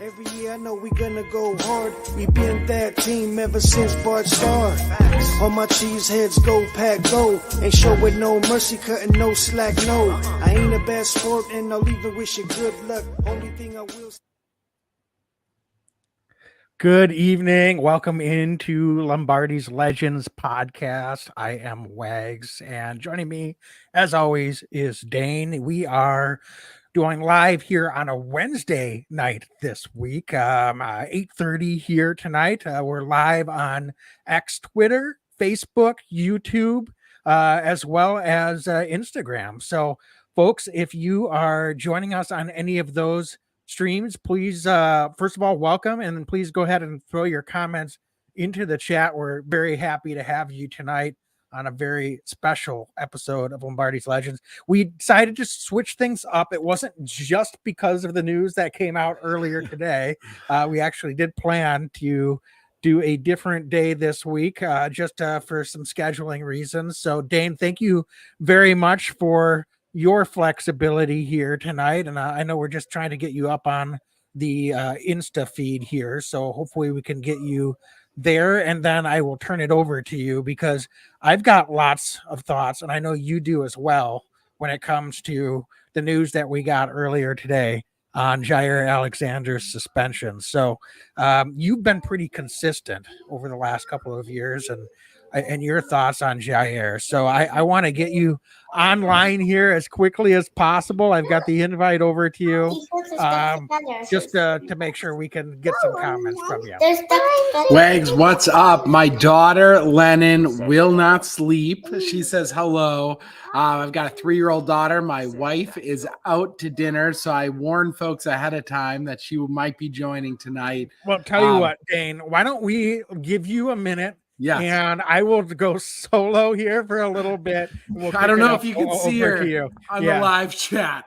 Every year I know we gonna go hard. We been that team ever since Bart started. All my cheese heads go pack go. Ain't show with no mercy, cutting no slack, no. I ain't a bad sport and I'll even wish you good luck. Only thing I will. Good evening. Welcome into Lombardi's Legends podcast. I am Wags, and joining me, as always, is Dane. We are doing live here on a Wednesday night this week, 8:30 here tonight. We're live on X, Twitter, Facebook, YouTube, as well as Instagram. So, folks, if you are joining us on any of those streams, please, first of all, welcome, and then please go ahead and throw your comments into the chat. We're very happy to have you tonight on a very special episode of Lombardi's Legends. We decided to switch things up. It wasn't just because of the news that came out earlier today. We actually did plan to do a different day this week, just for some scheduling reasons. So, Dane, thank you very much for your flexibility here tonight. And I know we're just trying to get you up on the Insta feed here. So hopefully we can get you there, and then I will turn it over to you because I've got lots of thoughts, and I know you do as well, when it comes to the news that we got earlier today on Jaire Alexander's suspension. So you've been pretty consistent over the last couple of years, and your thoughts on Jaire. So I want to get you online here as quickly as possible. I've got the invite over to you, just to make sure we can get some comments from you. Wags, what's up? My daughter, Lennon, will not sleep. She says hello. I've got a 3-year-old daughter. My wife is out to dinner, so I warned folks ahead of time that she might be joining tonight. Well, tell you what, Dane, why don't we give you a minute? Yes. And I will go solo here for a little bit. I don't know if you can see her on the live chat.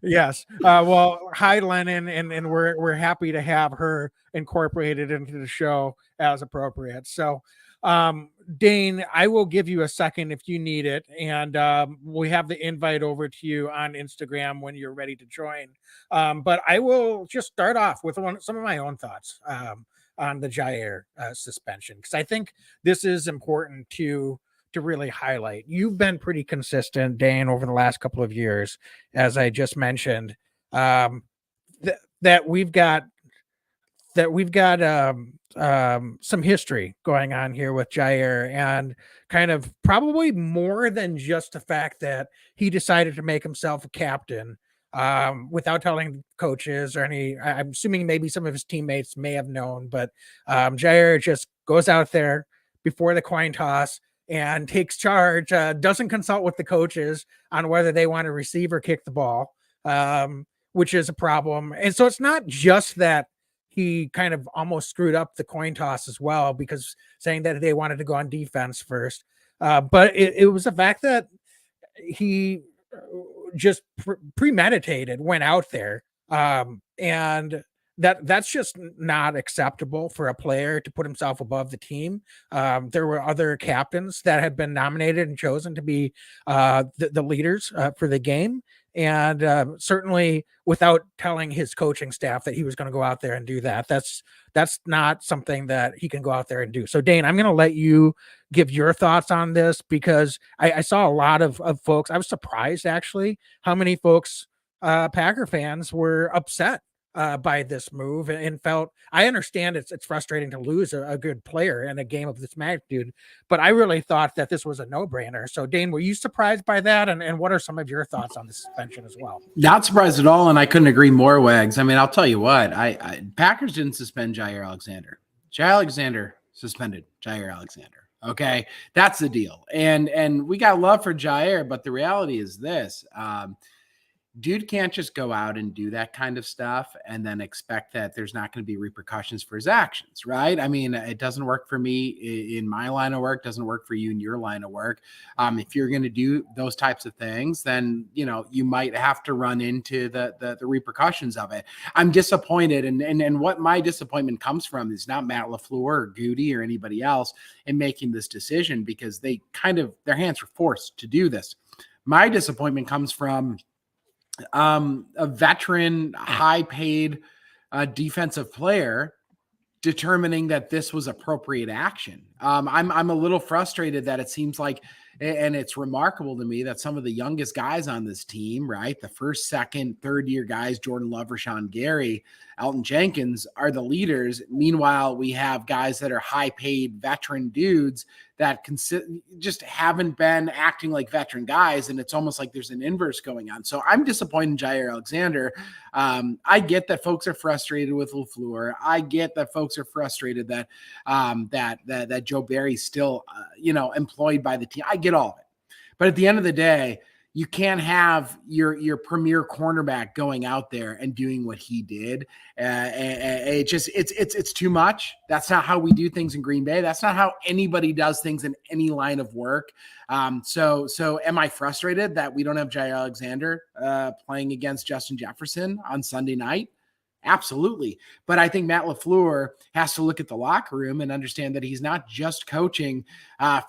Yes. Well, hi, Lennon, and we're happy to have her incorporated into the show as appropriate. So, Dane, I will give you a second if you need it, and we have the invite over to you on Instagram when you're ready to join. But I will just start off with some of my own thoughts on the Jaire suspension, because I think this is important to really highlight. You've been pretty consistent, Dane, over the last couple of years, as I just mentioned, that we've got some history going on here with Jaire, and kind of probably more than just the fact that he decided to make himself a captain without telling coaches or I'm assuming maybe some of his teammates may have known, but Jaire just goes out there before the coin toss and takes charge, doesn't consult with the coaches on whether they want to receive or kick the ball, which is a problem. And so it's not just that he kind of almost screwed up the coin toss as well, because saying that they wanted to go on defense first, but it was the fact that he just premeditated, went out there, and that's just not acceptable for a player to put himself above the team. There were other captains that had been nominated and chosen to be the leaders for the game, and certainly without telling his coaching staff that he was going to go out there and do that. That's not something that he can go out there and do. So, Dane, I'm going to let you give your thoughts on this, because I saw a lot of folks. I was surprised, actually, how many folks, Packer fans, were upset by this move, and felt, I understand it's frustrating to lose a good player in a game of this magnitude, but I really thought that this was a no-brainer. So, Dane, were you surprised by that? And what are some of your thoughts on the suspension as well? Not surprised at all, and I couldn't agree more, Wags. I mean, I'll tell you what, Packers didn't suspend Jaire Alexander. Jaire Alexander suspended Jaire Alexander. Okay, that's the deal. And we got love for Jaire, but the reality is this. Dude can't just go out and do that kind of stuff and then expect that there's not going to be repercussions for his actions, right? I mean, it doesn't work for me in my line of work, doesn't work for you in your line of work. If you're going to do those types of things, then, you know, you might have to run into the repercussions of it. I'm disappointed. And what my disappointment comes from is not Matt LaFleur or Goody or anybody else in making this decision, because they kind of, their hands were forced to do this. My disappointment comes from a veteran, high-paid defensive player determining that this was appropriate action. I'm a little frustrated that it seems like, and it's remarkable to me that some of the youngest guys on this team, right, the first, second, third year guys, Jordan Love, Rashawn Gary, Elton Jenkins, are the leaders. Meanwhile, we have guys that are high paid veteran dudes that just haven't been acting like veteran guys. And it's almost like there's an inverse going on. So I'm disappointed in Jaire Alexander. I get that folks are frustrated with LaFleur. I get that folks are frustrated that that Joe Barry's still employed by the team. I get all of it. But at the end of the day, you can't have your premier cornerback going out there and doing what he did. It's too much. That's not how we do things in Green Bay. That's not how anybody does things in any line of work. So am I frustrated that we don't have Jaire Alexander playing against Justin Jefferson on Sunday night? Absolutely. But I think Matt LaFleur has to look at the locker room and understand that he's not just coaching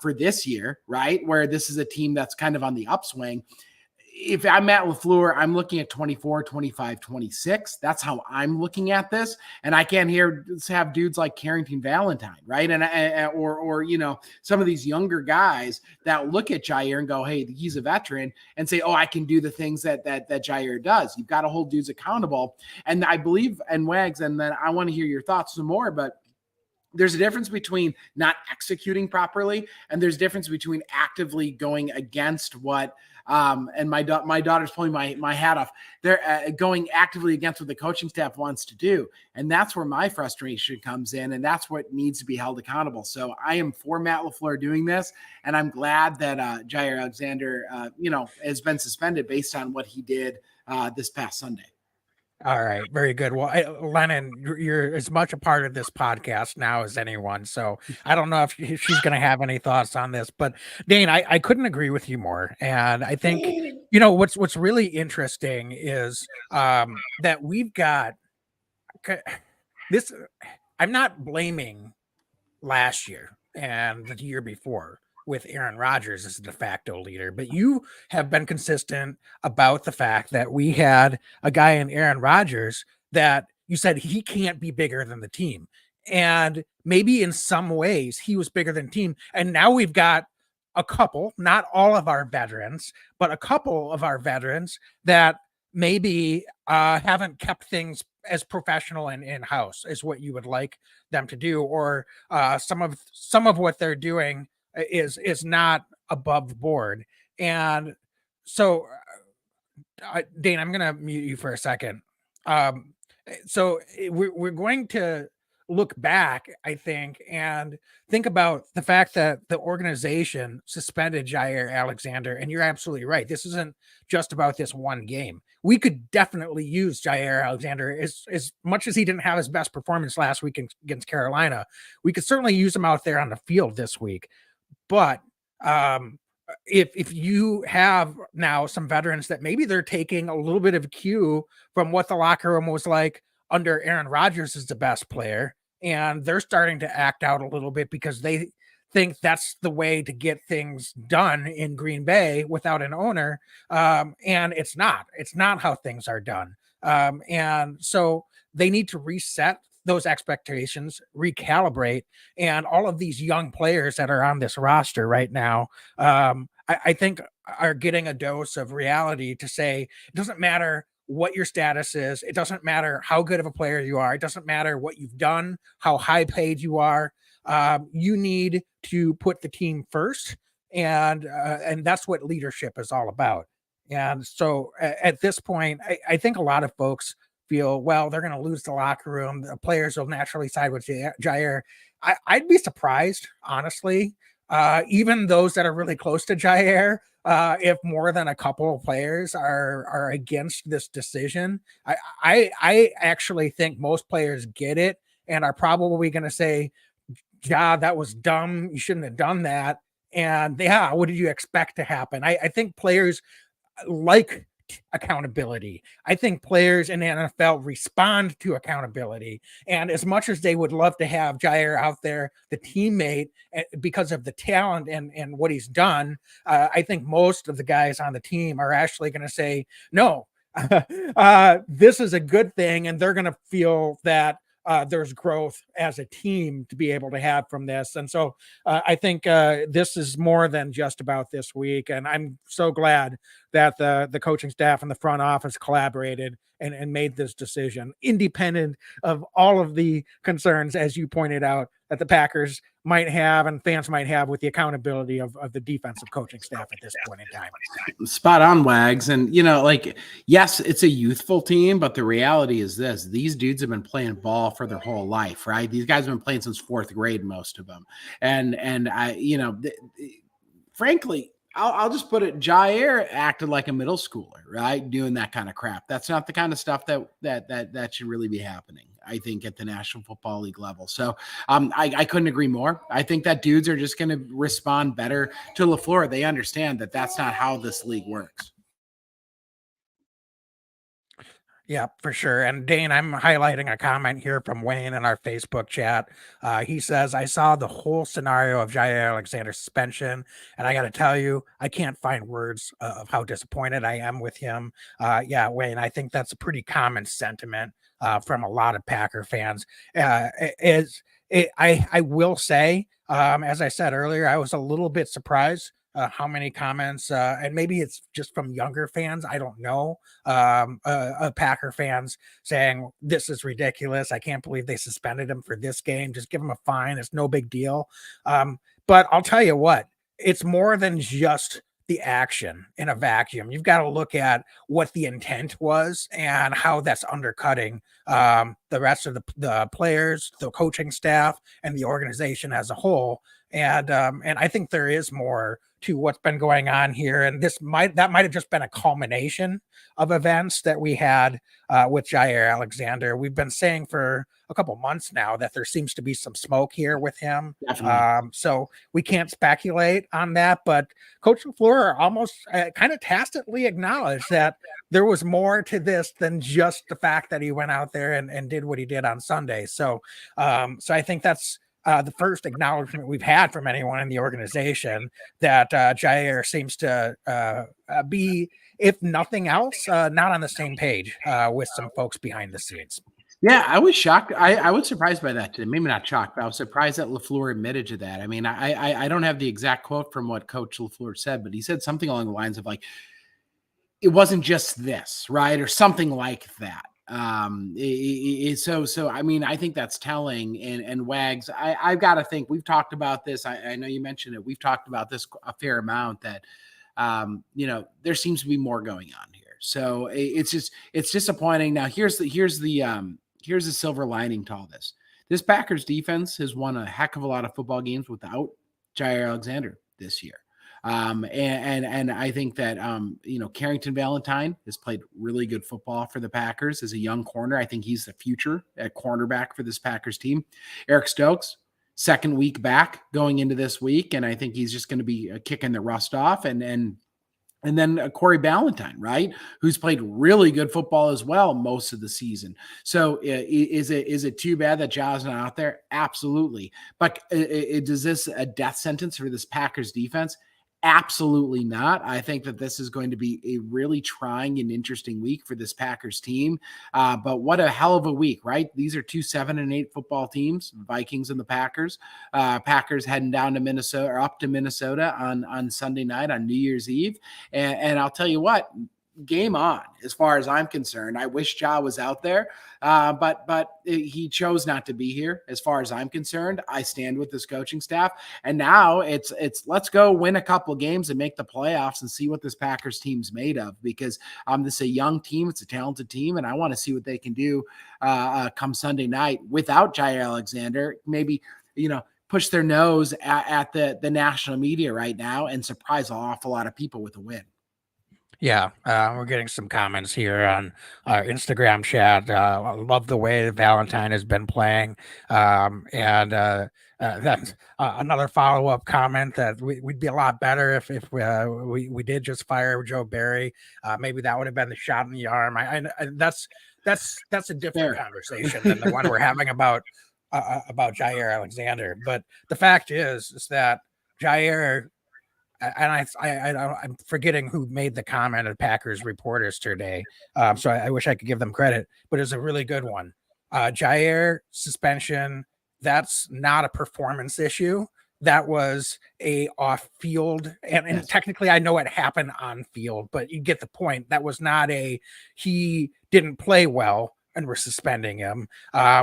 for this year, right? Where this is a team that's kind of on the upswing. If I'm Matt LaFleur, I'm looking at 24, 25, 26. That's how I'm looking at this. And I can't have dudes like Carrington Valentine, right? Or some of these younger guys that look at Jaire and go, hey, he's a veteran, and say, oh, I can do the things that Jaire does. You've got to hold dudes accountable. And I believe, and Wags, and then I want to hear your thoughts some more, but there's a difference between not executing properly, and there's a difference between actively going against what and my daughter's pulling my hat off. They're going actively against what the coaching staff wants to do. And that's where my frustration comes in. And that's what needs to be held accountable. So I am for Matt LaFleur doing this. And I'm glad that Jaire Alexander, has been suspended based on what he did this past Sunday. All right. Very good. Well, Lennon, you're as much a part of this podcast now as anyone. So I don't know if she's going to have any thoughts on this, but Dane, I couldn't agree with you more. And I think, what's really interesting is that we've got this. I'm not blaming last year and the year before with Aaron Rodgers as the de facto leader, but you have been consistent about the fact that we had a guy in Aaron Rodgers that you said he can't be bigger than the team. And maybe in some ways he was bigger than team. And now we've got a couple, not all of our veterans, but a couple of our veterans that maybe haven't kept things as professional and in-house as what you would like them to do, or some of what they're doing is not above board. And so Dane, I'm gonna mute you for a second. So we're going to look back, I think, and think about the fact that the organization suspended Jaire Alexander. And you're absolutely right. This isn't just about this one game. We could definitely use Jaire Alexander as much as he didn't have his best performance last week against Carolina. We could certainly use him out there on the field this week. But if you have now some veterans that maybe they're taking a little bit of a cue from what the locker room was like under Aaron Rodgers as the best player, and they're starting to act out a little bit because they think that's the way to get things done in Green Bay without an owner. And it's not how things are done. And so they need to reset those expectations, recalibrate, and all of these young players that are on this roster right now, I think are getting a dose of reality to say, it doesn't matter what your status is. It doesn't matter how good of a player you are. It doesn't matter what you've done, how high paid you are. You need to put the team first. And that's what leadership is all about. And so at this point, I think a lot of folks feel, well, they're going to lose the locker room. The players will naturally side with Jaire. I'd be surprised, honestly, even those that are really close to Jaire, if more than a couple of players are against this decision. I actually think most players get it and are probably going to say, yeah, that was dumb. You shouldn't have done that. And yeah, what did you expect to happen? I think players like accountability. I think players in the NFL respond to accountability. And as much as they would love to have Jaire out there, the teammate, because of the talent and what he's done, I think most of the guys on the team are actually going to say, no, this is a good thing, and they're going to feel that there's growth as a team to be able to have from this. And so I think this is more than just about this week. And I'm so glad that the coaching staff and the front office collaborated and made this decision, independent of all of the concerns, as you pointed out, that the Packers might have and fans might have with the accountability of the defensive coaching staff at this point in time. Spot on, Wags. And, yes, it's a youthful team, but the reality is this: these dudes have been playing ball for their whole life, right? These guys have been playing since fourth grade, most of them. And frankly, I'll just put it, Jaire acted like a middle schooler, right? Doing that kind of crap. That's not the kind of stuff that should really be happening, I think, at the National Football League level. So I couldn't agree more. I think that dudes are just going to respond better to LaFleur. They understand that that's not how this league works. Yeah, for sure. And Dane, I'm highlighting a comment here from Wayne in our Facebook chat. He says, I saw the whole scenario of Jaire Alexander's suspension, and I got to tell you, I can't find words of how disappointed I am with him. Yeah, Wayne, I think that's a pretty common sentiment from a lot of Packer fans. I will say, as I said earlier, I was a little bit surprised how many comments, and maybe it's just from younger fans, I don't know, Packer fans saying, this is ridiculous. I can't believe they suspended him for this game. Just give him a fine. It's no big deal. But I'll tell you what, it's more than just the action in a vacuum. You've got to look at what the intent was and how that's undercutting the rest of the players, the coaching staff, and the organization as a whole. And I think there is more to what's been going on here. And that might have just been a culmination of events that we had with Jaire Alexander. We've been saying for a couple months now that there seems to be some smoke here with him. So we can't speculate on that, but Coach LaFleur almost kind of tacitly acknowledged that there was more to this than just the fact that he went out there and did what he did on Sunday. So I think that's the first acknowledgement we've had from anyone in the organization that Jaire seems to be, if nothing else, not on the same page with some folks behind the scenes. Yeah, I was shocked. I was surprised by that. Maybe not shocked, but I was surprised that LaFleur admitted to that. I mean, I don't have the exact quote from what Coach LaFleur said, but he said something along the lines of like, it wasn't just this, right? Or something like that. So I mean, I think that's telling. And Wags, I've got to think, we've talked about this. I know you mentioned it. We've talked about this a fair amount, that there seems to be more going on here. So it's disappointing. Now here's the silver lining to all this. This Packers defense has won a heck of a lot of football games without Jaire Alexander this year. And I think that, Carrington Valentine has played really good football for the Packers as a young corner. I think he's the future at cornerback for this Packers team. Eric Stokes, second week back going into this week. And I think he's just going to be kicking the rust off. And then Corey Ballantyne, right, who's played really good football as well most of the season. So is it too bad that Ja's not out there? Absolutely. But is this a death sentence for this Packers defense? Absolutely not. I think that this is going to be a really trying and interesting week for this Packers team. But what a hell of a week, right? These are 2 7-8 football teams, Vikings and the Packers. Packers heading down to Minnesota, or up to Minnesota on Sunday night on New Year's Eve. And I'll tell you what, game on, as far as I'm concerned. I wish Ja was out there, but he chose not to be here. As far as I'm concerned, I stand with this coaching staff. And now it's let's go win a couple of games and make the playoffs and see what this Packers team's made of, because this is a young team. It's a talented team, and I want to see what they can do come Sunday night without Jaire Alexander. Maybe, push their nose at the national media right now and surprise an awful lot of people with a win. Yeah, we're getting some comments here on our Instagram chat. I love the way Valentine has been playing. And that's another follow-up comment that we'd be a lot better if we did just fire Joe Barry. Maybe that would have been the shot in the arm. That's a different conversation than the one we're having about Jaire Alexander. But the fact is that Jaire, I'm forgetting who made the comment at Packers reporters today. So I wish I could give them credit, but it's a really good one. Jaire suspension, that's not a performance issue. That was a off field, and Yes. technically I know it happened on field, but you get the point. That was not he didn't play well and we're suspending him,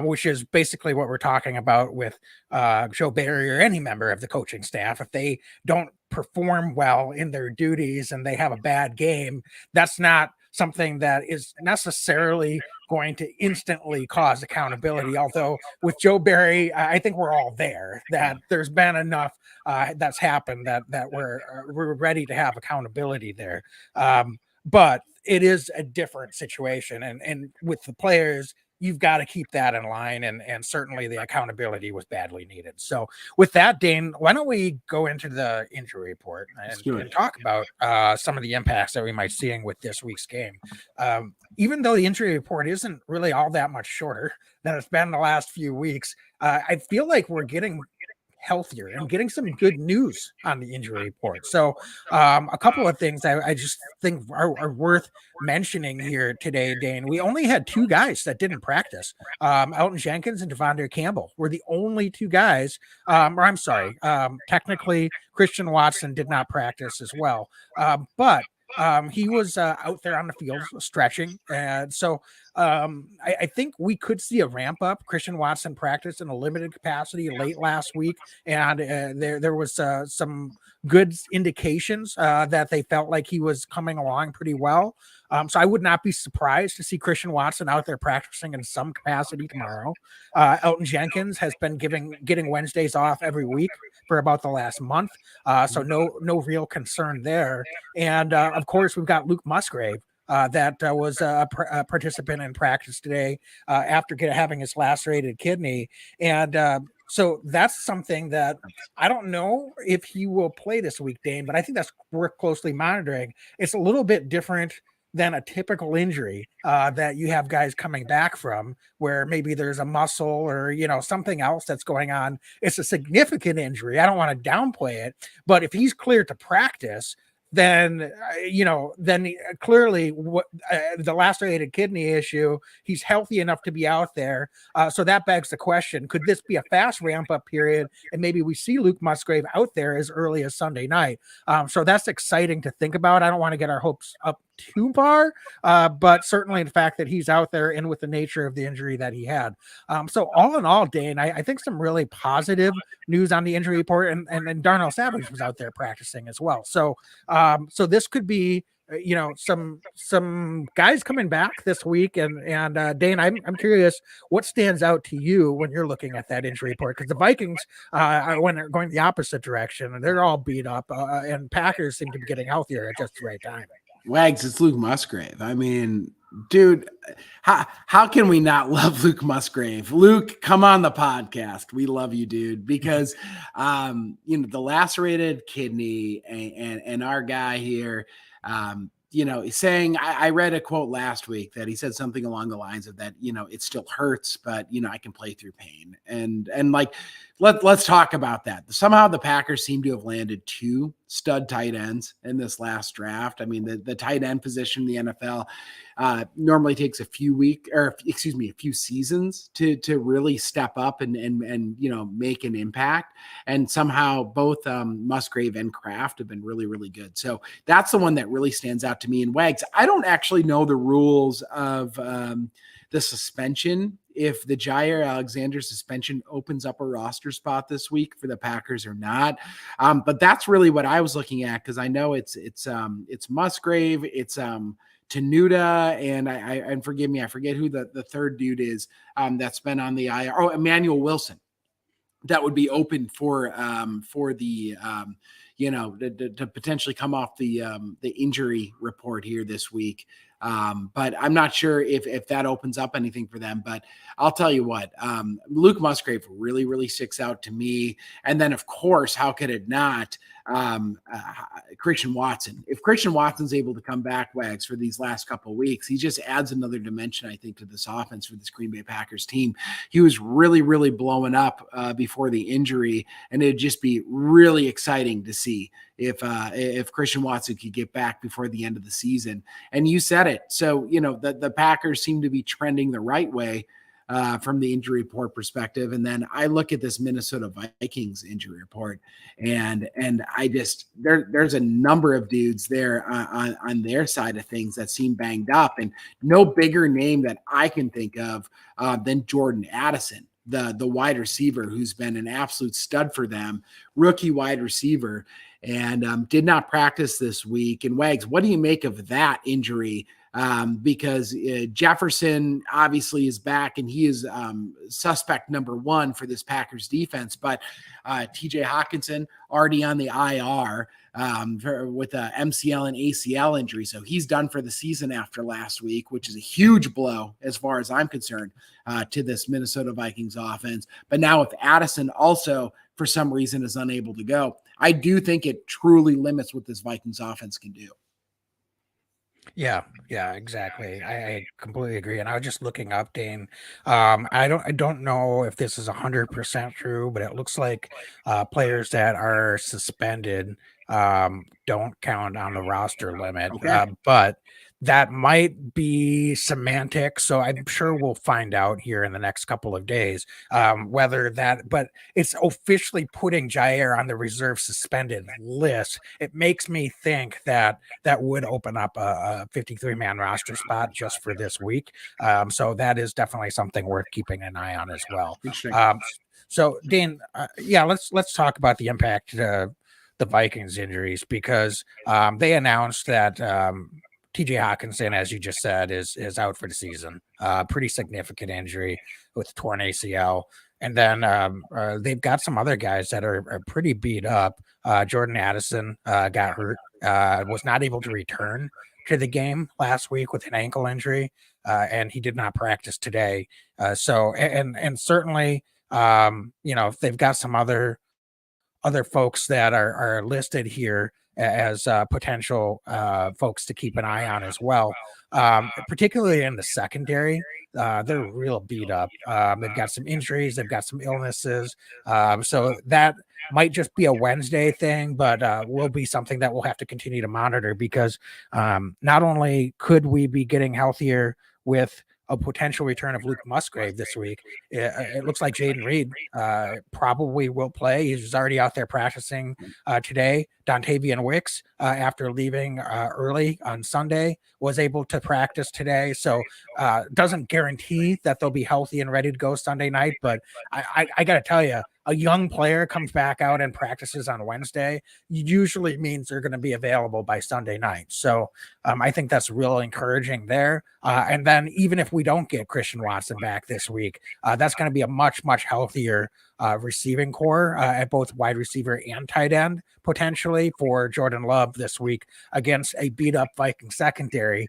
which is basically what we're talking about with Joe Barry or any member of the coaching staff. If they don't perform well in their duties and they have a bad game, that's not something that is necessarily going to instantly cause accountability. Although with Joe Barry, I think we're all there, that there's been enough that's happened that we're ready to have accountability there. But it is a different situation, and with the players, you've got to keep that in line, and certainly the accountability was badly needed. So with that, Dane, why don't we go into the injury report and talk about some of the impacts that we might see with this week's game. Even though the injury report isn't really all that much shorter than it's been the last few weeks, I feel like we're getting healthier and getting some good news on the injury report. So a couple of things I just think are worth mentioning here today, Dane. We only had two guys that didn't practice. Elton Jenkins and Devondre Campbell were the only two guys, technically Christian Watson did not practice as well. But he was out there on the field stretching. And so I think we could see a ramp up. Christian Watson practiced in a limited capacity late last week. And there was some good indications that they felt like he was coming along pretty well. So I would not be surprised to see Christian Watson out there practicing in some capacity tomorrow. Elton Jenkins has been getting Wednesdays off every week for about the last month. So no real concern there. And of course, we've got Luke Musgrave. That was a participant in practice today after having his lacerated kidney. And so that's something that I don't know if he will play this week, Dane, but I think that's worth closely monitoring. It's a little bit different than a typical injury that you have guys coming back from, where maybe there's a muscle or, something else that's going on. It's a significant injury. I don't want to downplay it, but if he's cleared to practice, then clearly the lacerated kidney issue, he's healthy enough to be out there. So that begs the question, could this be a fast ramp up period? And maybe we see Luke Musgrave out there as early as Sunday night. So that's exciting to think about. I don't want to get our hopes up too far, but certainly the fact that he's out there and with the nature of the injury that he had. So all in all, Dane, I think some really positive news on the injury report, and Darnell Savage was out there practicing as well. So this could be, some guys coming back this week. And Dane, I'm curious, what stands out to you when you're looking at that injury report? Because the Vikings, when they're going the opposite direction, and they're all beat up, and Packers seem to be getting healthier at just the right time. Wags, it's Luke Musgrave. I mean, dude, how can we not love Luke Musgrave? Luke, come on the podcast. We love you, dude, because the lacerated kidney and our guy here, saying, I read a quote last week that he said something along the lines of that, it still hurts, but I can play through pain. And like, let's talk about that. Somehow the Packers seem to have landed two stud tight ends in this last draft. I mean, the tight end position in the NFL normally takes a few seasons to really step up and make an impact. And somehow both Musgrave and Kraft have been really, really good. So that's the one that really stands out to me. And Wags, I don't actually know the rules of the suspension, if the Jaire Alexander suspension opens up a roster spot this week for the Packers or not. But that's really what I was looking at, because I know it's Musgrave, it's Tenuta, and forgive me, I forget who the third dude is that's been on the IR. Oh, Emmanuel Wilson. That would be open for the to potentially come off the injury report here this week. But I'm not sure if that opens up anything for them. But I'll tell you what, Luke Musgrave really, really sticks out to me. And then, of course, how could it not? Christian Watson. If Christian Watson's able to come back, Wags, for these last couple of weeks, he just adds another dimension, I think, to this offense for this Green Bay Packers team. He was really, really blowing up before the injury, and it'd just be really exciting to see if Christian Watson could get back before the end of the season. And you said it. So, the Packers seem to be trending the right way from the injury report perspective. And then I look at this Minnesota Vikings injury report, and I just, there's a number of dudes there on their side of things that seem banged up, and no bigger name that I can think of than Jordan Addison, the wide receiver who's been an absolute stud for them, rookie wide receiver, and did not practice this week. And Wags, what do you make of that injury? Because Jefferson obviously is back, and he is suspect number one for this Packers defense. But TJ Hawkinson already on the IR with a MCL and ACL injury. So he's done for the season after last week, which is a huge blow as far as I'm concerned to this Minnesota Vikings offense. But now if Addison also for some reason is unable to go, I do think it truly limits what this Vikings offense can do. Yeah, exactly. I completely agree. And I was just looking up, Dane. I don't know if this is 100% true, but it looks like players that are suspended don't count on the roster limit. Okay. But that might be semantic, so I'm sure we'll find out here in the next couple of days whether that. But it's officially putting Jaire on the reserve suspended list. It makes me think that would open up a 53-man roster spot just for this week. So that is definitely something worth keeping an eye on as well. So Dane, let's talk about the impact the Vikings injuries, because they announced that TJ Hawkinson, as you just said, is out for the season. Pretty significant injury with torn ACL. And then they've got some other guys that are pretty beat up. Jordan Addison got hurt, was not able to return to the game last week with an ankle injury, and he did not practice today. And certainly, they've got some other folks that are listed here as potential folks to keep an eye on as well, particularly in the secondary. They're real beat up. They've got some injuries, they've got some illnesses, so that might just be a Wednesday thing, but will be something that we'll have to continue to monitor, because not only could we be getting healthier with a potential return of Luke Musgrave this week, it looks like Jaden Reed probably will play. He's already out there practicing today. Dontavian Wicks, after leaving early on Sunday, was able to practice today. So doesn't guarantee that they'll be healthy and ready to go Sunday night. But I got to tell you, a young player comes back out and practices on Wednesday usually means they're going to be available by Sunday night. So I think that's real encouraging there. And then even if we don't get Christian Watson back this week, that's going to be a much, much healthier receiving core at both wide receiver and tight end, potentially, for Jordan Love this week against a beat up Viking secondary.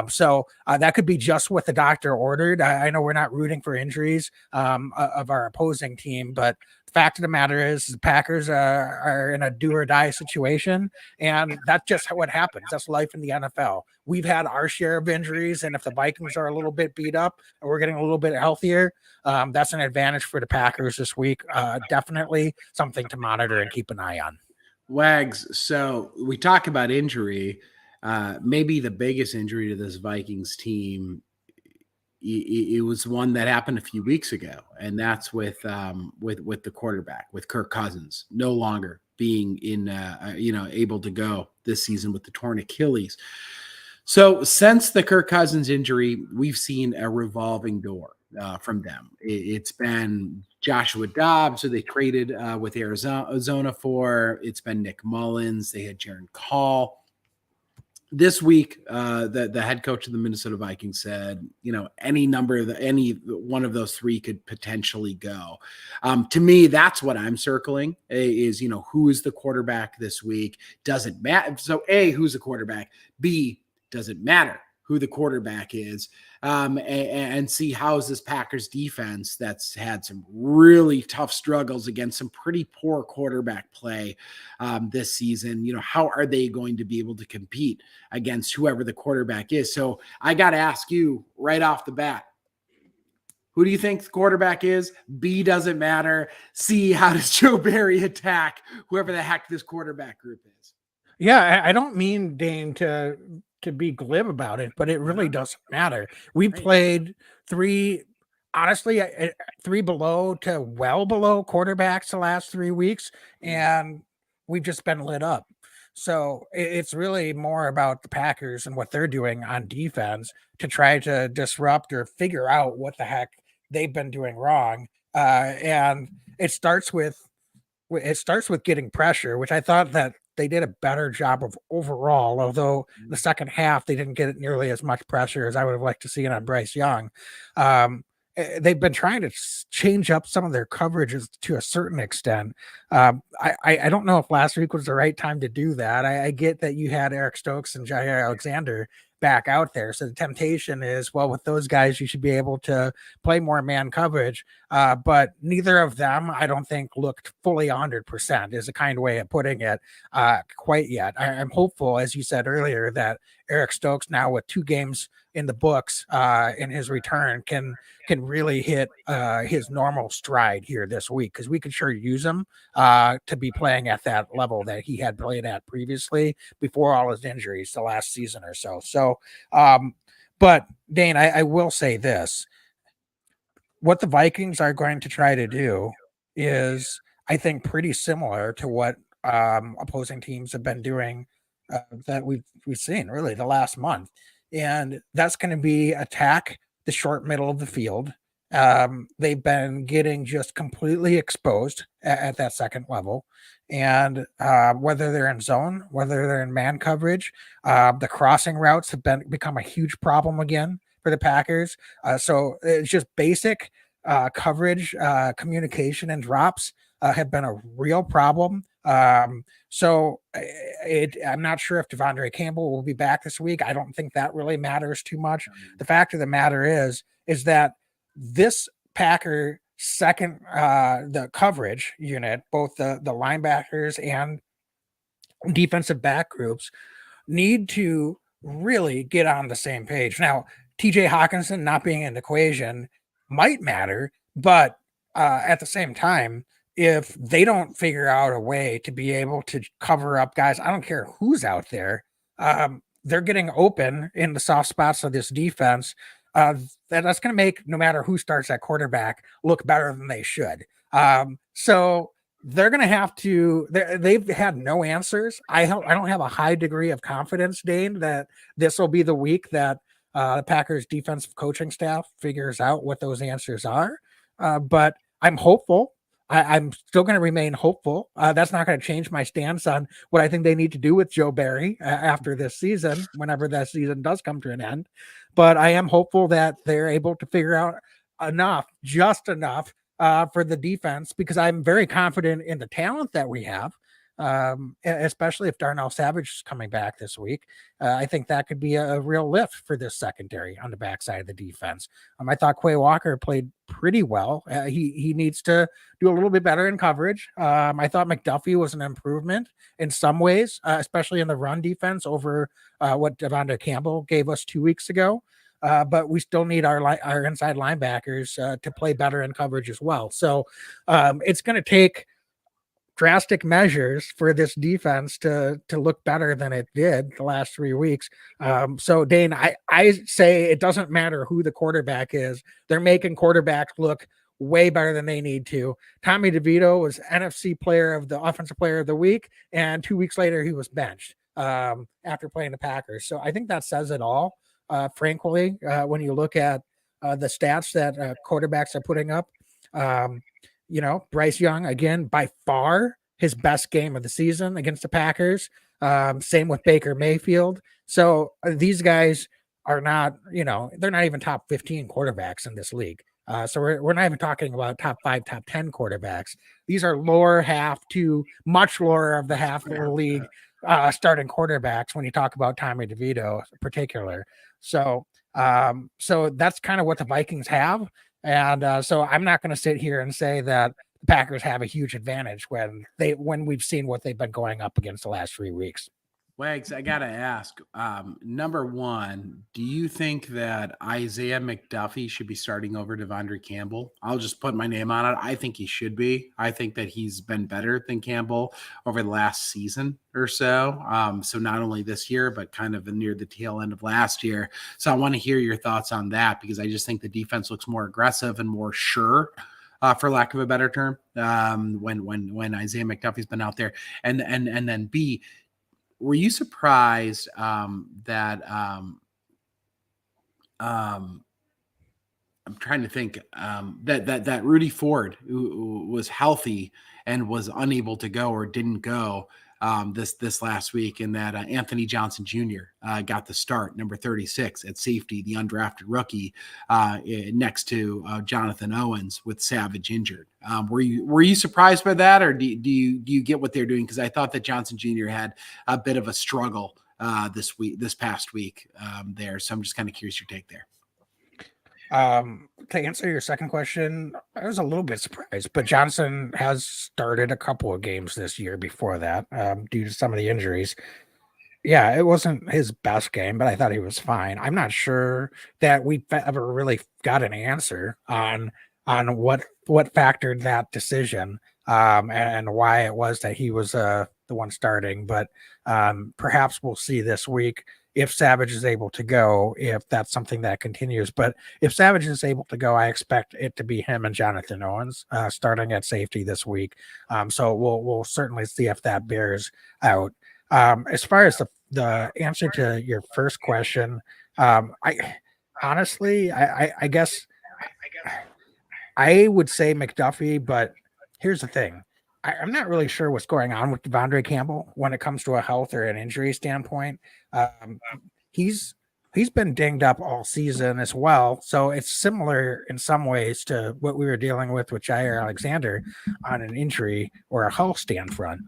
So that could be just what the doctor ordered. I know we're not rooting for injuries of our opposing team, but the fact of the matter is the Packers are in a do or die situation, and that's just what happens. That's life in the NFL. We've had our share of injuries, and if the Vikings are a little bit beat up and we're getting a little bit healthier, that's an advantage for the Packers this week. Definitely something to monitor and keep an eye on. Wags, so we talk about injury. Maybe the biggest injury to this Vikings team, it was one that happened a few weeks ago, and that's with the quarterback, with Kirk Cousins no longer being able to go this season with the torn Achilles. So since the Kirk Cousins injury, we've seen a revolving door from them. It's been Joshua Dobbs, who they traded with Arizona for. It's been Nick Mullins. They had Jaron Call. This week, the head coach of the Minnesota Vikings said, any one of those three could potentially go. To me, that's what I'm circling is, who is the quarterback this week? Does it matter? So A, who's the quarterback? B, does it matter who the quarterback is? And see how is this Packers defense that's had some really tough struggles against some pretty poor quarterback play this season. How are they going to be able to compete against whoever the quarterback is? So I got to ask you right off the bat, Who do you think the quarterback is? B, doesn't matter. C, how does Joe Barry attack whoever the heck this quarterback group is? Yeah, I don't mean, Dane, to be glib about it, but it really doesn't matter. We played three, honestly, 3 below to well below quarterbacks the last 3 weeks, and we've just been lit up. So it's really more about the Packers and what they're doing on defense to try to disrupt or figure out what the heck they've been doing wrong. And it starts with getting pressure, which I thought that they did a better job of overall, although the second half they didn't get nearly as much pressure as I would have liked to see it on Bryce Young. They've been trying to change up some of their coverages to a certain extent. I don't know if last week was the right time to do that. I get that you had Eric Stokes and Jaire Alexander back out there. So the temptation is, well, with those guys, you should be able to play more man coverage. But neither of them, I don't think, looked fully 100% is a kind way of putting it quite yet. I'm hopeful, as you said earlier, that Eric Stokes now with 2 games in the books in his return can really hit his normal stride here this week, because we could sure use him to be playing at that level that he had played at previously before all his injuries the last season or so. So, but Dane, I will say this. What the Vikings are going to try to do is, I think, pretty similar to what opposing teams have been doing that we've seen really the last month. And that's going to be attack the short middle of the field. They've been getting just completely exposed at that second level. And whether they're in zone, whether they're in man coverage, the crossing routes have become a huge problem again for the Packers. So it's just basic coverage, communication, and drops have been a real problem. So I'm not sure if Devondre Campbell will be back this week. I don't think that really matters too much. The fact of the matter is that this Packer second, the coverage unit, both the linebackers and defensive back groups, need to really get on the same page. Now, TJ Hawkinson not being in the equation might matter, but at the same time, if they don't figure out a way to be able to cover up guys, I don't care who's out there, they're getting open in the soft spots of this defense. That's going to make, no matter who starts at quarterback, look better than they should. So they're going to have to, they've had no answers. I don't have a high degree of confidence, Dane, that this will be the week that the Packers defensive coaching staff figures out what those answers are. But I'm hopeful. I'm still going to remain hopeful. That's not going to change my stance on what I think they need to do with Joe Barry after this season, whenever that season does come to an end. But I am hopeful that they're able to figure out just enough for the defense, because I'm very confident in the talent that we have, especially if Darnell Savage is coming back this week. I think that could be a real lift for this secondary on the backside of the defense. I thought Quay Walker played pretty well. He needs to do a little bit better in coverage. I thought McDuffie was an improvement in some ways, especially in the run defense over what Devondre Campbell gave us 2 weeks ago. But we still need our inside linebackers to play better in coverage as well. So it's going to take drastic measures for this defense to look better than it did the last 3 weeks. So Dane, I say it doesn't matter who the quarterback is. They're making quarterbacks look way better than they need to. Tommy DeVito was NFC offensive player of the week, and 2 weeks later he was benched after playing the Packers. So I think that says it all. Frankly, when you look at the stats that quarterbacks are putting up, Bryce Young, again, by far his best game of the season against the Packers. Same with Baker Mayfield. So these guys are not, they're not even top 15 quarterbacks in this league. So we're not even talking about top 5, top 10 quarterbacks. These are lower half to much lower of the half of the league starting quarterbacks when you talk about Tommy DeVito in particular. So that's kind of what the Vikings have. And so I'm not going to sit here and say that the Packers have a huge advantage when we've seen what they've been going up against the last 3 weeks. Wags, I gotta ask. Number one, do you think that Isaiah McDuffie should be starting over Devondre Campbell? I'll just put my name on it. I think he should be. I think that he's been better than Campbell over the last season or so. So not only this year, but kind of near the tail end of last year. So I want to hear your thoughts on that because I just think the defense looks more aggressive and more sure. For lack of a better term, when Isaiah McDuffie's been out there, and then B, were you surprised that I'm trying to think that Rudy Ford who was healthy and was unable to go or didn't go this last week, and that Anthony Johnson Jr. Got the start, number 36 at safety, the undrafted rookie, next to Jonathan Owens with Savage injured. Were you surprised by that, or do you get what they're doing? Because I thought that Johnson Jr. had a bit of a struggle this past week there, so I'm just kind of curious your take there. To answer your second question, I was a little bit surprised, but Johnson has started a couple of games this year before that, due to some of the injuries. Yeah, it wasn't his best game, but I thought he was fine. I'm not sure that we ever really got an answer on what factored that decision, and why it was that he was the one starting. But perhaps we'll see this week if Savage is able to go, if that's something that continues. But if Savage is able to go, I expect it to be him and Jonathan Owens starting at safety this week. So we'll certainly see if that bears out. As far as the answer to your first question, I honestly, I guess I would say McDuffie, but here's the thing. I'm not really sure what's going on with Devondre Campbell when it comes to a health or an injury standpoint. He's been dinged up all season as well, so it's similar in some ways to what we were dealing with Jaire Alexander on an injury or a health standpoint.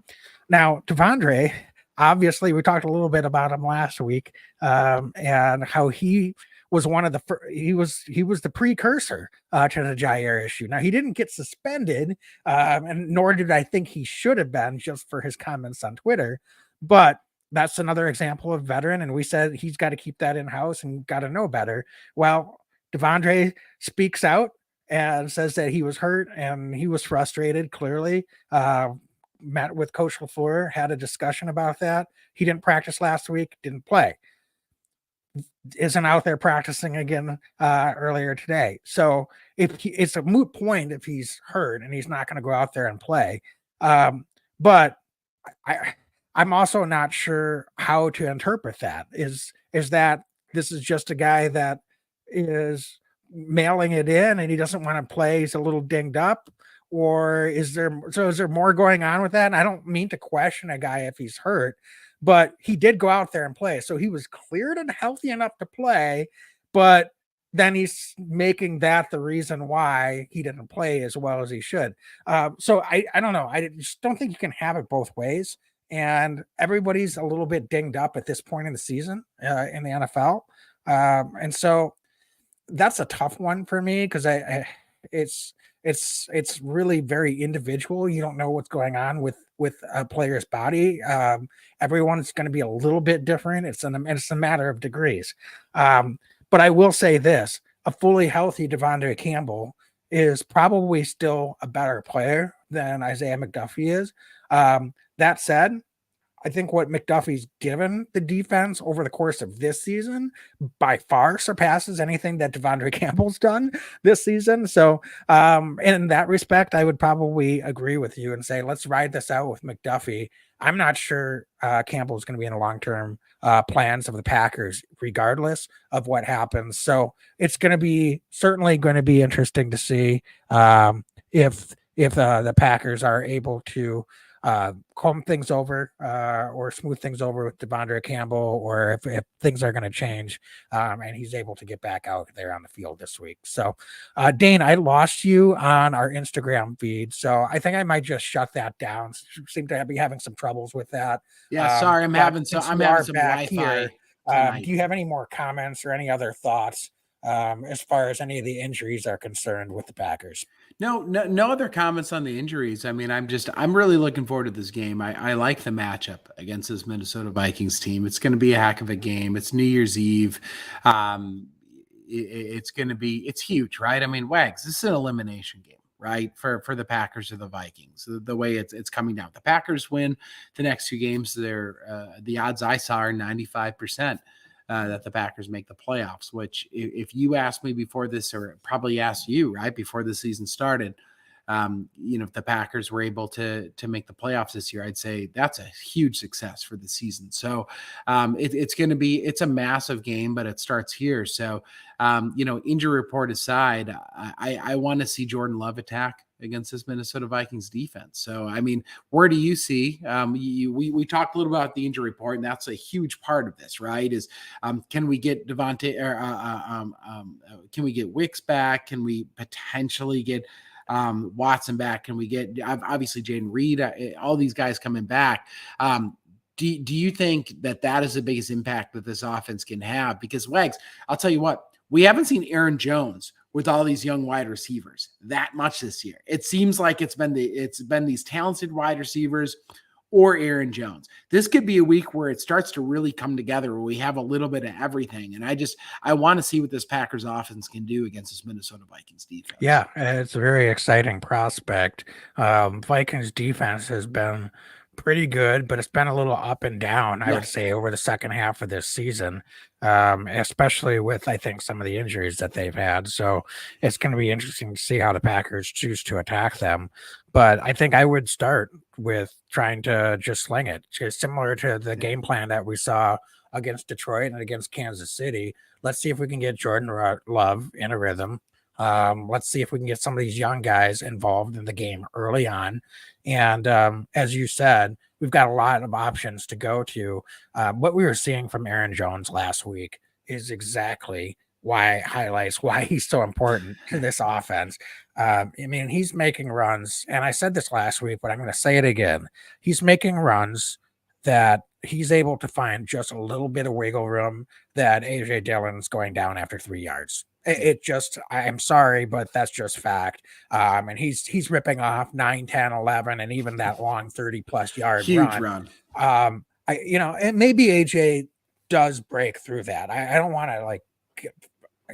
Now, Devondre, obviously, we talked a little bit about him last week, and how he was one of the he was the precursor to the Jaire issue. Now, he didn't get suspended, and nor did I think he should have been, just for his comments on Twitter. But that's another example of veteran, and we said he's got to keep that in house and got to know better. Well, Devondre speaks out and says that he was hurt and he was frustrated. Clearly, met with Coach LaFleur, had a discussion about that. He didn't practice last week, didn't play. Isn't out there practicing again earlier today. So it's a moot point if he's hurt and he's not going to go out there and play. But I'm also not sure how to interpret that. Is that this is just a guy that is mailing it in and he doesn't want to play, he's a little dinged up? Or is there more going on with that? And I don't mean to question a guy if he's hurt, but he did go out there and play. So he was cleared and healthy enough to play, but then he's making that the reason why he didn't play as well as he should. So I don't know. I just don't think you can have it both ways. And everybody's a little bit dinged up at this point in the season in the NFL. And so that's a tough one for me because it's really very individual. You don't know what's going on with a player's body. Everyone's going to be a little bit different. It's a matter of degrees. But I will say this: a fully healthy Devondre Campbell is probably still a better player than Isaiah McDuffie is. That said, I think what McDuffie's given the defense over the course of this season by far surpasses anything that Devondre Campbell's done this season. So in that respect, I would probably agree with you and say, let's ride this out with McDuffie. I'm not sure Campbell's going to be in the long-term plans of the Packers, regardless of what happens. So it's certainly going to be interesting to see if the Packers are able to calm things over or smooth things over with Devondre Campbell, or if things are going to change and he's able to get back out there on the field this week. So Dane, I lost you on our Instagram feed, so I think I might just shut that down. Seem to be having some troubles with that. Yeah, sorry, I'm having some Wi-Fi here. Do you have any more comments or any other thoughts as far as any of the injuries are concerned with the Packers. No other comments on the injuries. I mean, I'm really looking forward to this game. I like the matchup against this Minnesota Vikings team. It's going to be a heck of a game. It's New Year's Eve. It's huge, right? I mean, Wags, this is an elimination game, right? For the Packers or the Vikings, the way it's coming down. The Packers win the next two games. The odds I saw are 95%. That the Packers make the playoffs, which if you asked me before this, or probably asked you right before the season started, if the Packers were able to make the playoffs this year, I'd say that's a huge success for the season. So it's a massive game, but it starts here. So, injury report aside, I want to see Jordan Love attack against this Minnesota Vikings defense. So, I mean, where do you see, we talked a little about the injury report, and that's a huge part of this, right? Is can we get Devontae, can we get Wicks back? Can we potentially get Watson back? Can we get, obviously, Jaden Reed, all these guys coming back? Do you think that is the biggest impact that this offense can have? Because, Wags, I'll tell you what, we haven't seen Aaron Jones with all these young wide receivers that much this year. It seems like it's been these talented wide receivers or Aaron Jones. This could be a week where it starts to really come together, where we have a little bit of everything. And I want to see what this Packers offense can do against this Minnesota Vikings defense. Yeah, it's a very exciting prospect. Vikings defense has been pretty good, but it's been a little up and down, I would say, over the second half of this season, especially with, I think, some of the injuries that they've had. So it's going to be interesting to see how the Packers choose to attack them. But I think I would start with trying to just sling it, just similar to the game plan that we saw against Detroit and against Kansas City. Let's see if we can get Jordan Love in a rhythm. Let's see if we can get some of these young guys involved in the game early on. And as you said, we've got a lot of options to go to. What we were seeing from Aaron Jones last week is exactly why he's so important to this offense. I mean, he's making runs, and I said this last week, but I'm going to say it again. He's making runs that he's able to find just a little bit of wiggle room that AJ Dillon's going down after 3 yards. I'm sorry, but that's just fact. And he's ripping off 9, 10, 11, and even that long 30+ yard huge run. And maybe AJ does break through that. I don't want to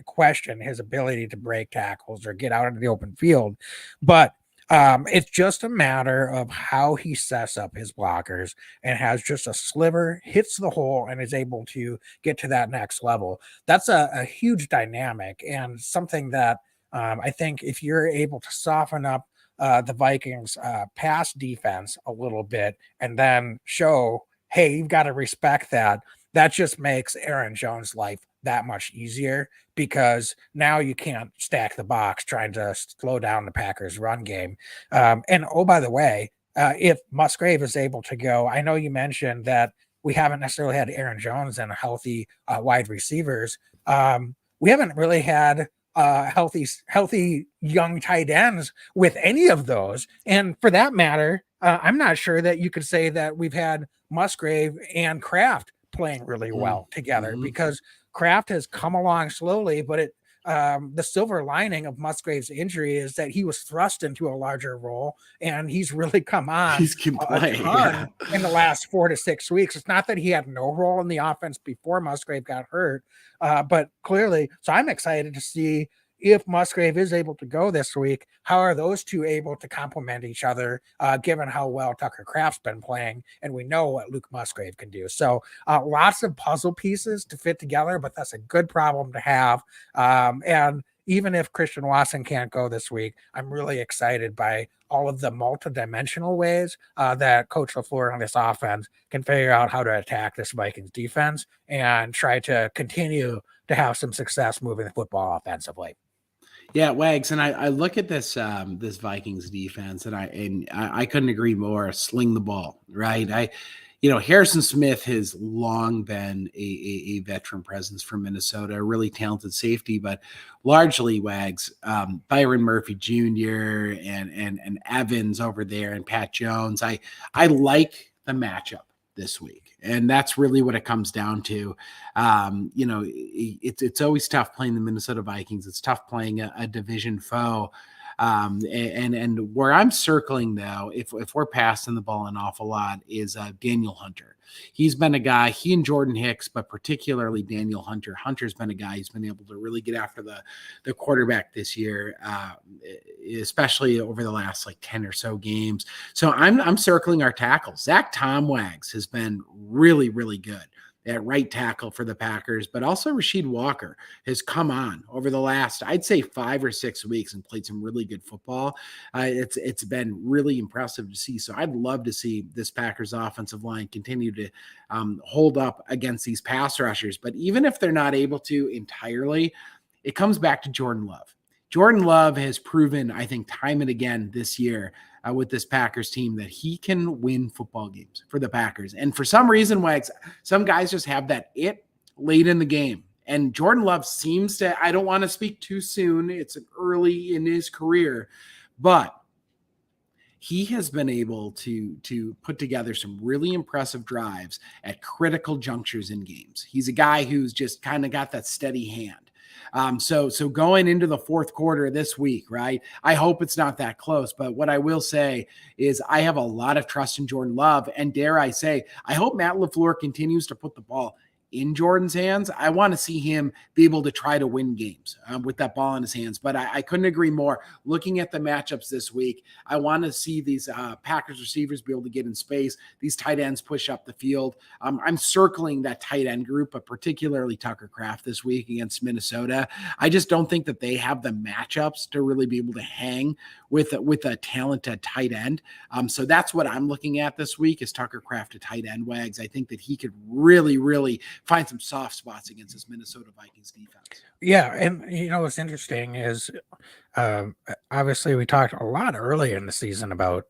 question his ability to break tackles or get out into the open field, but it's just a matter of how he sets up his blockers and has just a sliver, hits the hole, and is able to get to that next level. That's a huge dynamic, and something that I think if you're able to soften up the Vikings pass defense a little bit and then show, hey, you've got to respect that just makes Aaron Jones' life that much easier, because now you can't stack the box trying to slow down the Packers run game. And oh, by the way, if Musgrave is able to go, I know you mentioned that we haven't necessarily had Aaron Jones and healthy wide receivers. We haven't really had healthy young tight ends with any of those. And for that matter, I'm not sure that you could say that we've had Musgrave and Kraft playing really well together, because Kraft has come along slowly, but the silver lining of Musgrave's injury is that he was thrust into a larger role, and he's really come on a ton in the last 4 to 6 weeks. It's not that he had no role in the offense before Musgrave got hurt, but clearly, so I'm excited to see if Musgrave is able to go this week, how are those two able to complement each other, given how well Tucker Kraft's been playing, and we know what Luke Musgrave can do. So lots of puzzle pieces to fit together, but that's a good problem to have. And even if Christian Watson can't go this week, I'm really excited by all of the multidimensional ways that Coach LaFleur on this offense can figure out how to attack this Vikings defense and try to continue to have some success moving the football offensively. Yeah, Wags, and I look at this this Vikings defense, and I couldn't agree more. Sling the ball, right? Harrison Smith has long been a veteran presence for Minnesota, a really talented safety, but largely, Wags, Byron Murphy Jr. and Evans over there, and Pat Jones. I like the matchup this week. And that's really what it comes down to. It's always tough playing the Minnesota Vikings. It's tough playing a division foe. And where I'm circling, though, if we're passing the ball an awful lot, is Daniel Hunter. He's been a guy, he and Jordan Hicks, but particularly Daniel Hunter. Hunter's been a guy who's been able to really get after the quarterback this year, especially over the last 10 or so games. So I'm circling our tackles. Zach Tomwags has been really, really good at right tackle for the Packers, but also Rasheed Walker has come on over the last, I'd say 5 or 6 weeks and played some really good football. It's been really impressive to see. So I'd love to see this Packers offensive line continue to hold up against these pass rushers. But even if they're not able to entirely, it comes back to Jordan Love. Jordan Love has proven, I think, time and again this year with this Packers team that he can win football games for the Packers. And for some reason, Wags, some guys just have that it late in the game. And Jordan Love seems to, I don't want to speak too soon. It's early in his career, but he has been able to put together some really impressive drives at critical junctures in games. He's a guy who's just kind of got that steady hand. So going into the fourth quarter this week, right? I hope it's not that close, but what I will say is I have a lot of trust in Jordan Love, and dare I say, I hope Matt LaFleur continues to put the ball in Jordan's hands. I want to see him be able to try to win games with that ball in his hands. But I couldn't agree more. Looking at the matchups this week, I want to see these Packers receivers be able to get in space, these tight ends push up the field. I'm circling that tight end group, but particularly Tucker Kraft this week against Minnesota. I just don't think that they have the matchups to really be able to hang with a talented tight end. So that's what I'm looking at this week is Tucker Kraft to tight end. Wags. I think that he could really, really find some soft spots against this Minnesota Vikings defense. Yeah, and what's interesting is obviously we talked a lot early in the season about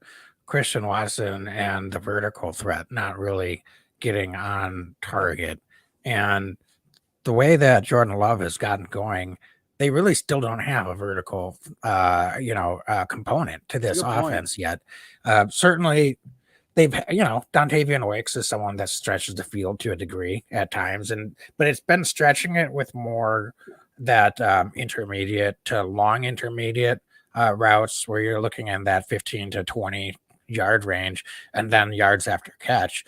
Christian Watson and the vertical threat not really getting on target. And the way that Jordan Love has gotten going, they really still don't have a vertical component to this offense yet. Certainly they've, Dontavian Wicks is someone that stretches the field to a degree at times, but it's been stretching it with more that intermediate to long intermediate routes where you're looking in that 15 to 20 yard range and then yards after catch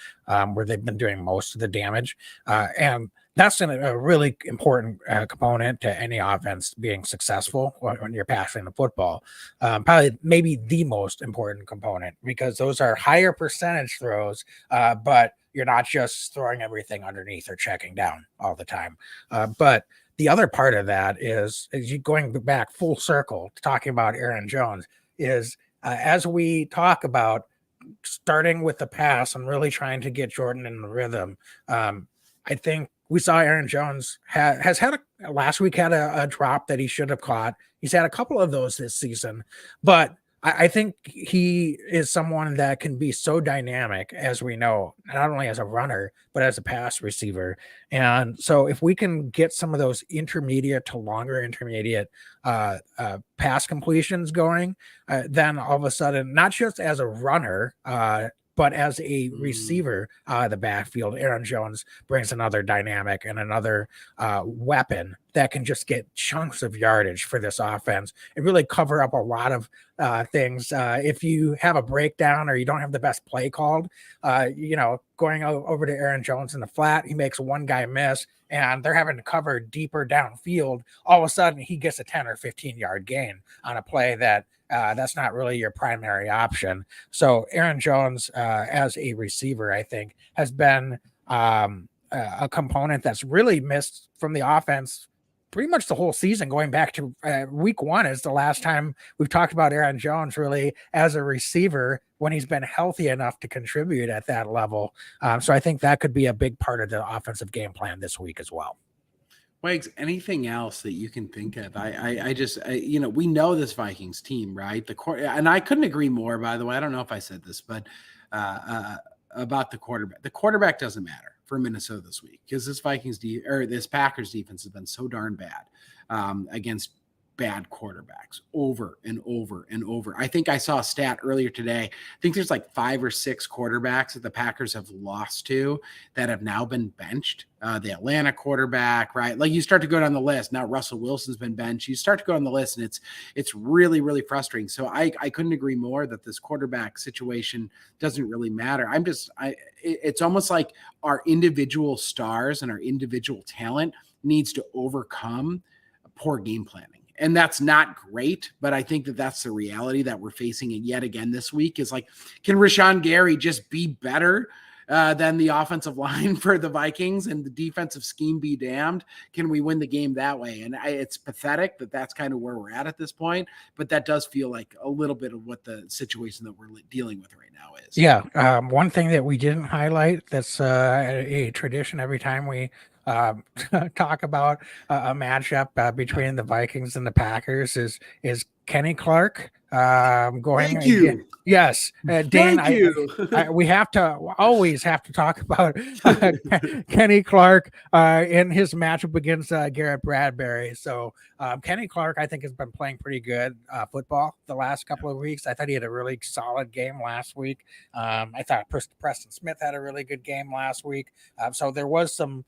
where they've been doing most of the damage. And that's a really important component to any offense being successful when you're passing the football. Probably maybe the most important component because those are higher percentage throws, but you're not just throwing everything underneath or checking down all the time. But the other part of that is you going back full circle to talking about Aaron Jones is as we talk about starting with the pass and really trying to get Jordan in the rhythm. I think we saw Aaron Jones has had last week had a drop that he should have caught. He's had a couple of those this season, but I think he is someone that can be so dynamic, as we know, not only as a runner, but as a pass receiver. And so if we can get some of those intermediate to longer intermediate pass completions going, then all of a sudden, not just as a runner, but as a receiver, the backfield, Aaron Jones brings another dynamic and another weapon that can just get chunks of yardage for this offense and really cover up a lot of things. If you have a breakdown or you don't have the best play called, going over to Aaron Jones in the flat, he makes one guy miss and they're having to cover deeper downfield. All of a sudden he gets a 10 or 15 yard gain on a play that's not really your primary option. So Aaron Jones as a receiver, I think, has been a component that's really missed from the offense pretty much the whole season, going back to week 1 is the last time we've talked about Aaron Jones really as a receiver when he's been healthy enough to contribute at that level. So I think that could be a big part of the offensive game plan this week as well. Wags, anything else that you can think of? I just, we know this Vikings team, right? And I couldn't agree more, by the way. I don't know if I said this, but about the quarterback. The quarterback doesn't matter for Minnesota this week because this Packers defense has been so darn bad against bad quarterbacks over and over and over. I think I saw a stat earlier today. I think there's like 5 or 6 quarterbacks that the Packers have lost to that have now been benched. The Atlanta quarterback, right? Like you start to go down the list. Now Russell Wilson's been benched. You start to go on the list, and it's really, really frustrating. So I couldn't agree more that this quarterback situation doesn't really matter. It's almost like our individual stars and our individual talent needs to overcome poor game planning. And that's not great, but I think that that's the reality that we're facing yet again this week is like, can Rashawn Gary just be better than the offensive line for the Vikings and the defensive scheme be damned? Can we win the game that way? And it's pathetic that that's kind of where we're at this point, but that does feel like a little bit of what the situation that we're dealing with right now is. Yeah. One thing that we didn't highlight that's a tradition every time we talk about a matchup between the Vikings and the Packers is Kenny Clark going. Thank you. Yes, Dan. Thank you. We always have to talk about Kenny Clark in his matchup against Garrett Bradbury. So Kenny Clark, I think, has been playing pretty good football the last couple of weeks. I thought he had a really solid game last week. I thought Preston Smith had a really good game last week. So there was some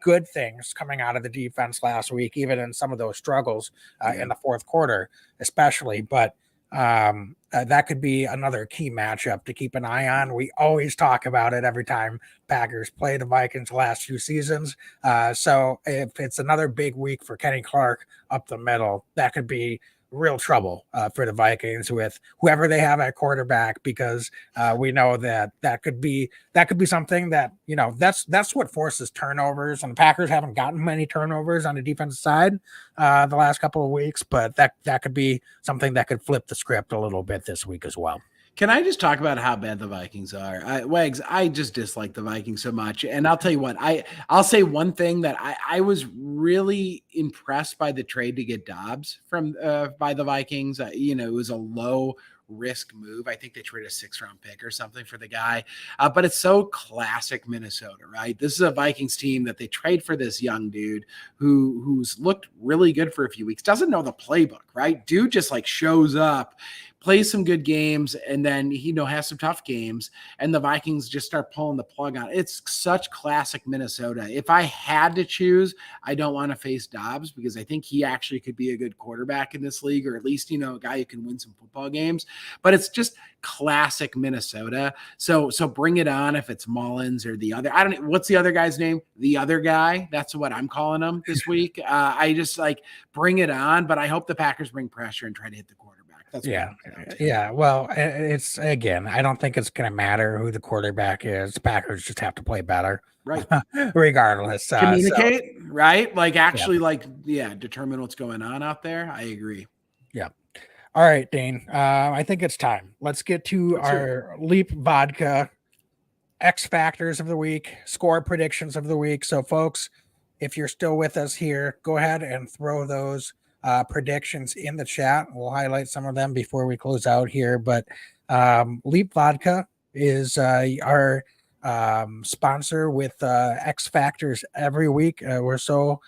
good things coming out of the defense last week, even in some of those struggles in the fourth quarter, especially. But that could be another key matchup to keep an eye on. We always talk about it every time Packers play the Vikings the last few seasons. So if it's another big week for Kenny Clark up the middle, that could be real trouble for the Vikings with whoever they have at quarterback, because we know that could be something that, that's what forces turnovers, and the Packers haven't gotten many turnovers on the defensive side the last couple of weeks, but that could be something that could flip the script a little bit this week as well. Can I just talk about how bad the Vikings are? Wags, I just dislike the Vikings so much. And I'll tell you what, I'll say one thing that I was really impressed by the trade to get Dobbs from by the Vikings. It was a low risk move. I think they traded a 6th-round pick or something for the guy. But it's so classic Minnesota, right? This is a Vikings team that they trade for this young dude who's looked really good for a few weeks, doesn't know the playbook, right? Dude just like shows up, plays some good games, and then has some tough games, and the Vikings just start pulling the plug on. It's such classic Minnesota. If I had to choose, I don't want to face Dobbs because I think he actually could be a good quarterback in this league, or at least, a guy who can win some football games. But it's just classic Minnesota. So bring it on if it's Mullins or the other. I don't know. What's the other guy's name? The other guy. That's what I'm calling him this week. I just bring it on, but I hope the Packers bring pressure and try to hit the quarterback. Yeah. Well, it's again, I don't think it's going to matter who the quarterback is. Packers just have to play better, right? Regardless, communicate, right? Determine what's going on out there. I agree. Yeah. All right, Dane. I think it's time. Let's get to our Leap Vodka X Factors of the week, score predictions of the week. So, folks, if you're still with us here, go ahead and throw those predictions in the chat. We'll highlight some of them before we close out here. But Leap Vodka is our sponsor with X Factors every week. We're so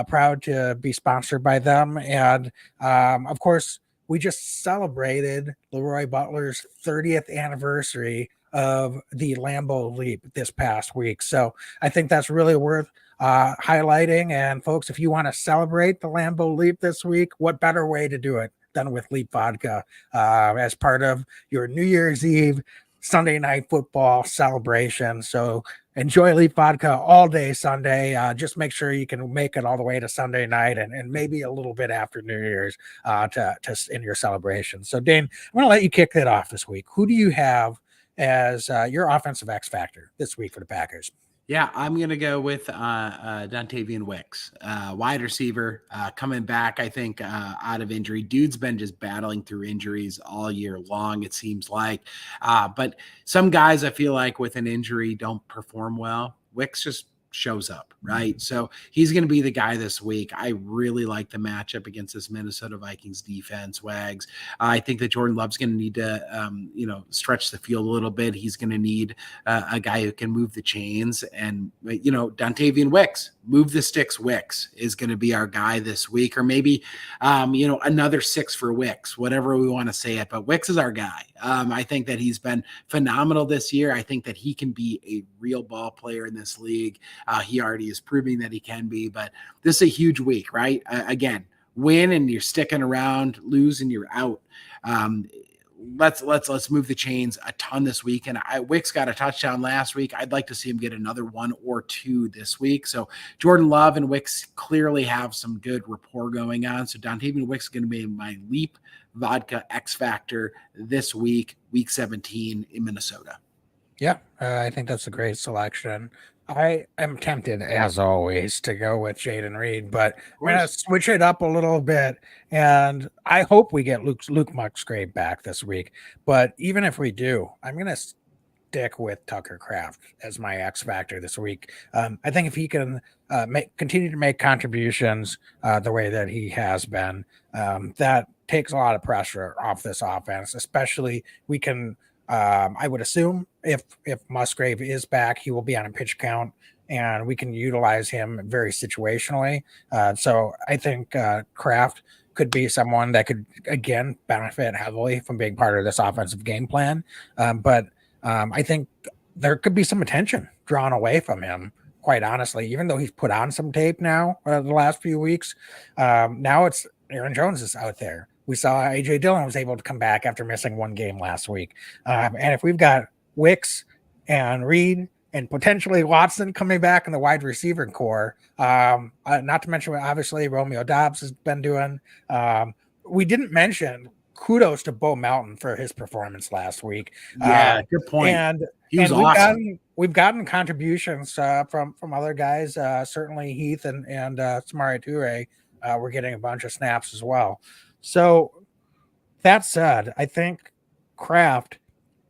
proud to be sponsored by them. And of course, we just celebrated Leroy Butler's 30th anniversary of the Lambeau Leap this past week. So I think that's really worth highlighting. And folks, if you want to celebrate the Lambeau Leap this week, what better way to do it than with Leap Vodka as part of your New Year's Eve Sunday night football celebration. So enjoy Leap Vodka all day Sunday. Just make sure you can make it all the way to Sunday night and maybe a little bit after New Year's to in your celebration. So Dane, I'm going to let you kick it off this week. Who do you have as your offensive X factor this week for the Packers? Yeah, I'm going to go with Dontavian Wicks, wide receiver, coming back, I think, out of injury. Dude's been just battling through injuries all year long, it seems like. But some guys I feel like with an injury don't perform well. Wicks just shows up, right? So he's going to be the guy this week. I really like the matchup against this Minnesota Vikings defense, Wags. I think that Jordan Love's going to need to, stretch the field a little bit. He's going to need a guy who can move the chains. And, Dontavian Wicks, move the sticks. Wicks is going to be our guy this week, or maybe, another 6 for Wicks, whatever we want to say it. But Wicks is our guy. I think that he's been phenomenal this year. I think that he can be a real ball player in this league. He already is proving that he can be, but this is a huge week, right? Again, win and you're sticking around, lose and you're out. Let's move the chains a ton this week. And Wicks got a touchdown last week. I'd like to see him get another 1 or 2 this week. So Jordan Love and Wicks clearly have some good rapport going on. So Dontavian Wicks is going to be my Leap Vodka X Factor this week, week 17 in Minnesota. Yeah, I think that's a great selection. I am tempted, as always, to go with Jayden Reed, but we're going to switch it up a little bit, and I hope we get Luke Musgrave back this week. But even if we do, I'm going to stick with Tucker Kraft as my X Factor this week. I think if he can continue to make contributions the way that he has been, that takes a lot of pressure off this offense, especially we can – I would assume if Musgrave is back, he will be on a pitch count, and we can utilize him very situationally. So I think Kraft could be someone that could, again, benefit heavily from being part of this offensive game plan. But I think there could be some attention drawn away from him, quite honestly, even though he's put on some tape now the last few weeks. Now it's Aaron Jones is out there. We saw A.J. Dillon was able to come back after missing 1 game last week. And if we've got Wicks and Reed and potentially Watson coming back in the wide receiver core, not to mention, obviously, Romeo Doubs has been doing. We didn't mention kudos to Bo Melton for his performance last week. Yeah, good point. And he was awesome. We've gotten contributions from other guys, certainly Heath and Samari Toure. We're getting a bunch of snaps as well. So that said, I think Kraft,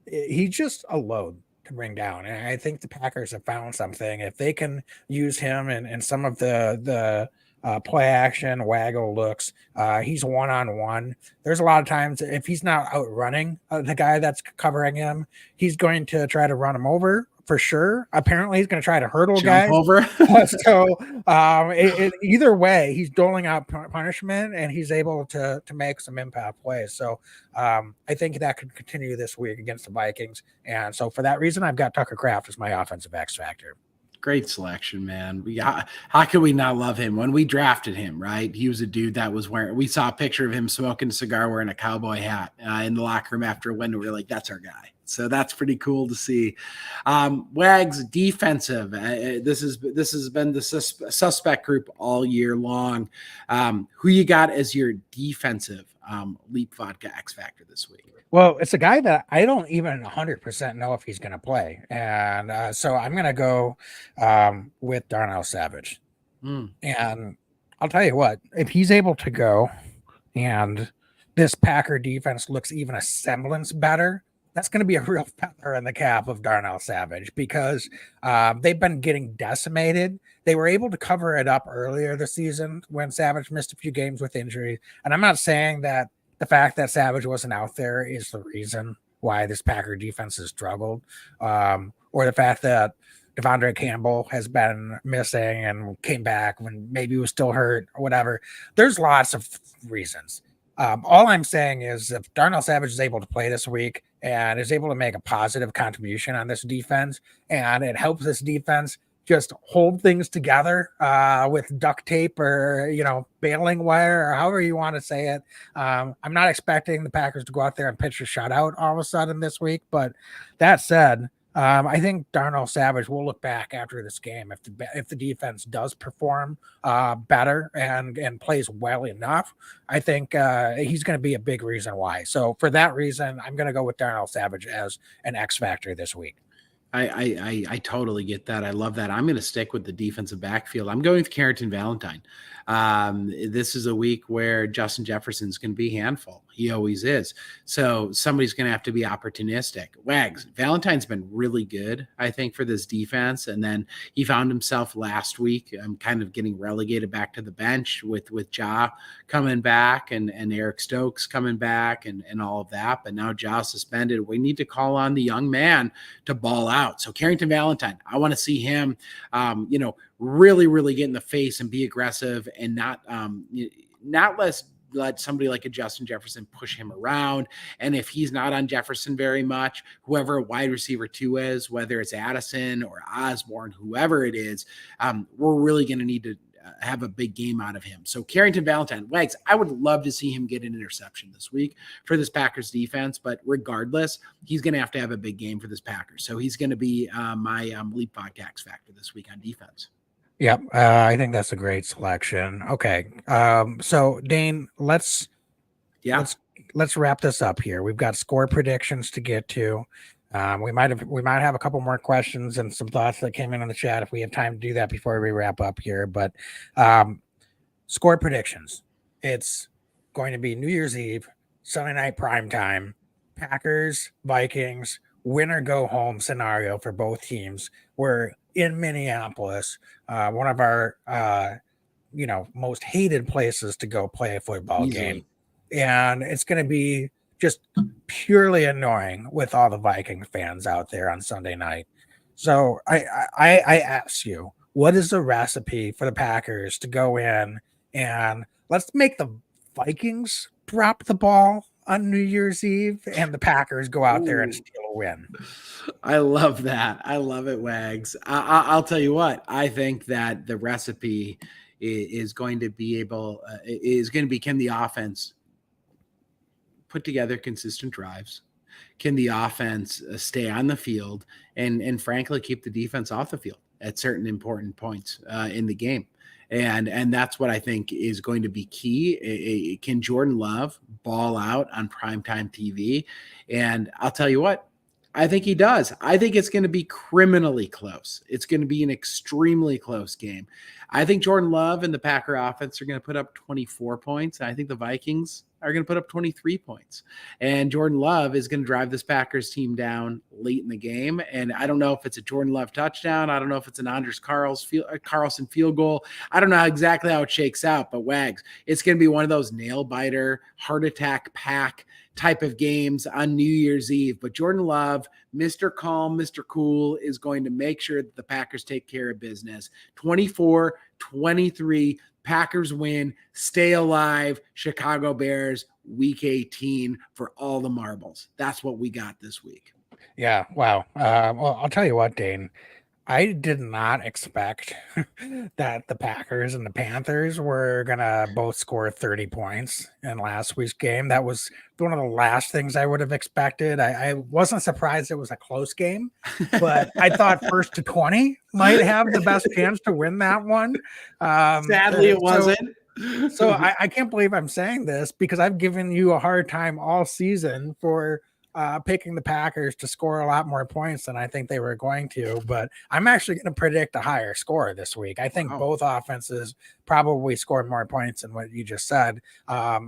he's just a load to bring down. And I think the Packers have found something. If they can use him in some of the play action, waggle looks, he's one-on-one. There's a lot of times if he's not outrunning the guy that's covering him, he's going to try to run him over. For sure. Apparently, he's going to try to hurdle guys. Over. So either way, he's doling out punishment, and he's able to make some impact plays. So I think that could continue this week against the Vikings. And so for that reason, I've got Tucker Kraft as my offensive X factor. Great selection, man. How could we not love him? When we drafted him, right? He was a dude that was we saw a picture of him smoking a cigar, wearing a cowboy hat in the locker room after a win. We were like, that's our guy. So that's pretty cool to see. Wags defensive. This has been the suspect group all year long. Who you got as your defensive Leap Vodka X Factor this week? Well, it's a guy that I don't even 100% know if he's going to play. And so I'm going to go with Darnell Savage. And I'll tell you what, if he's able to go and this Packer defense looks even a semblance better, that's going to be a real feather in the cap of Darnell Savage because they've been getting decimated. They were able to cover it up earlier this season when Savage missed a few games with injury. And I'm not saying that the fact that Savage wasn't out there is the reason why this Packer defense has struggled, or the fact that Devondre Campbell has been missing and came back when maybe he was still hurt or whatever. There's lots of reasons. All I'm saying is if Darnell Savage is able to play this week and is able to make a positive contribution on this defense, and it helps this defense just hold things together with duct tape or, baling wire or however you want to say it. I'm not expecting the Packers to go out there and pitch a shutout all of a sudden this week. But that said, I think Darnell Savage will look back after this game if the defense does perform better and plays well enough. I think he's going to be a big reason why. So for that reason, I'm going to go with Darnell Savage as an X factor this week. I totally get that. I love that. I'm going to stick with the defensive backfield. I'm going with Carrington Valentine. This is a week where Justin Jefferson's going to be a handful. He always is. So somebody's going to have to be opportunistic. Wags, Valentine's been really good, I think, for this defense. And then he found himself last week kind of getting relegated back to the bench with Ja coming back and Eric Stokes coming back and all of that. But now Ja suspended. We need to call on the young man to ball out. So Carrington Valentine, I want to see him, really, really get in the face and be aggressive and not let somebody like a Justin Jefferson push him around. And if he's not on Jefferson very much, whoever wide receiver 2 is, whether it's Addison or Osborne, whoever it is, we're really going to need to have a big game out of him. So Carrington Valentine, Wags, I would love to see him get an interception this week for this Packers defense, but regardless, he's going to have a big game for this Packers. So he's going to be my Leap Podcast factor this week on defense. Yep, I think that's a great selection. Okay, so Dane, let's wrap this up here. We've got score predictions to get to. We might have a couple more questions and some thoughts that came in the chat if we have time to do that before we wrap up here. But score predictions. It's going to be New Year's Eve, Sunday night prime time. Packers, Vikings, win or go home scenario for both teams. We're in Minneapolis, one of our most hated places to go play a football game, and it's going to be just purely annoying with all the Viking fans out there on Sunday night. So I ask you, what is the recipe for the Packers to go in and let's make the Vikings drop the ball on New Year's Eve and the Packers go out there and steal a win? I love that. I love it, Wags. I'll tell you what, I think that the recipe is going to be can the offense put together consistent drives? Can the offense stay on the field and frankly keep the defense off the field at certain important points in the game? And that's what I think is going to be key. Can Jordan Love ball out on primetime TV? And I'll tell you what, I think he does. I think it's going to be criminally close. It's going to be an extremely close game. I think Jordan Love and the Packer offense are going to put up 24 points. I think the Vikings are going to put up 23 points. And Jordan Love is going to drive this Packers team down late in the game. And I don't know if it's a Jordan Love touchdown. I don't know if it's an Anders Carlson field goal. I don't know exactly how it shakes out, but Wags, it's going to be one of those nail biter, heart attack pack type of games on New Year's Eve. But Jordan Love, Mr. Calm, Mr. Cool, is going to make sure that the Packers take care of business. 24-23, Packers win, stay alive, Chicago Bears, week 18 for all the marbles. That's what we got this week. Yeah, wow. Well, I'll tell you what, Dane, I did not expect that the Packers and the Panthers were going to both score 30 points in last week's game. That was one of the last things I would have expected. I wasn't surprised it was a close game, but I thought first to 20 might have the best chance to win that one. Sadly, it wasn't. So I can't believe I'm saying this because I've given you a hard time all season for picking the Packers to score a lot more points than I think they were going to, but I'm actually going to predict a higher score this week. I think both offenses probably scored more points than what you just said. What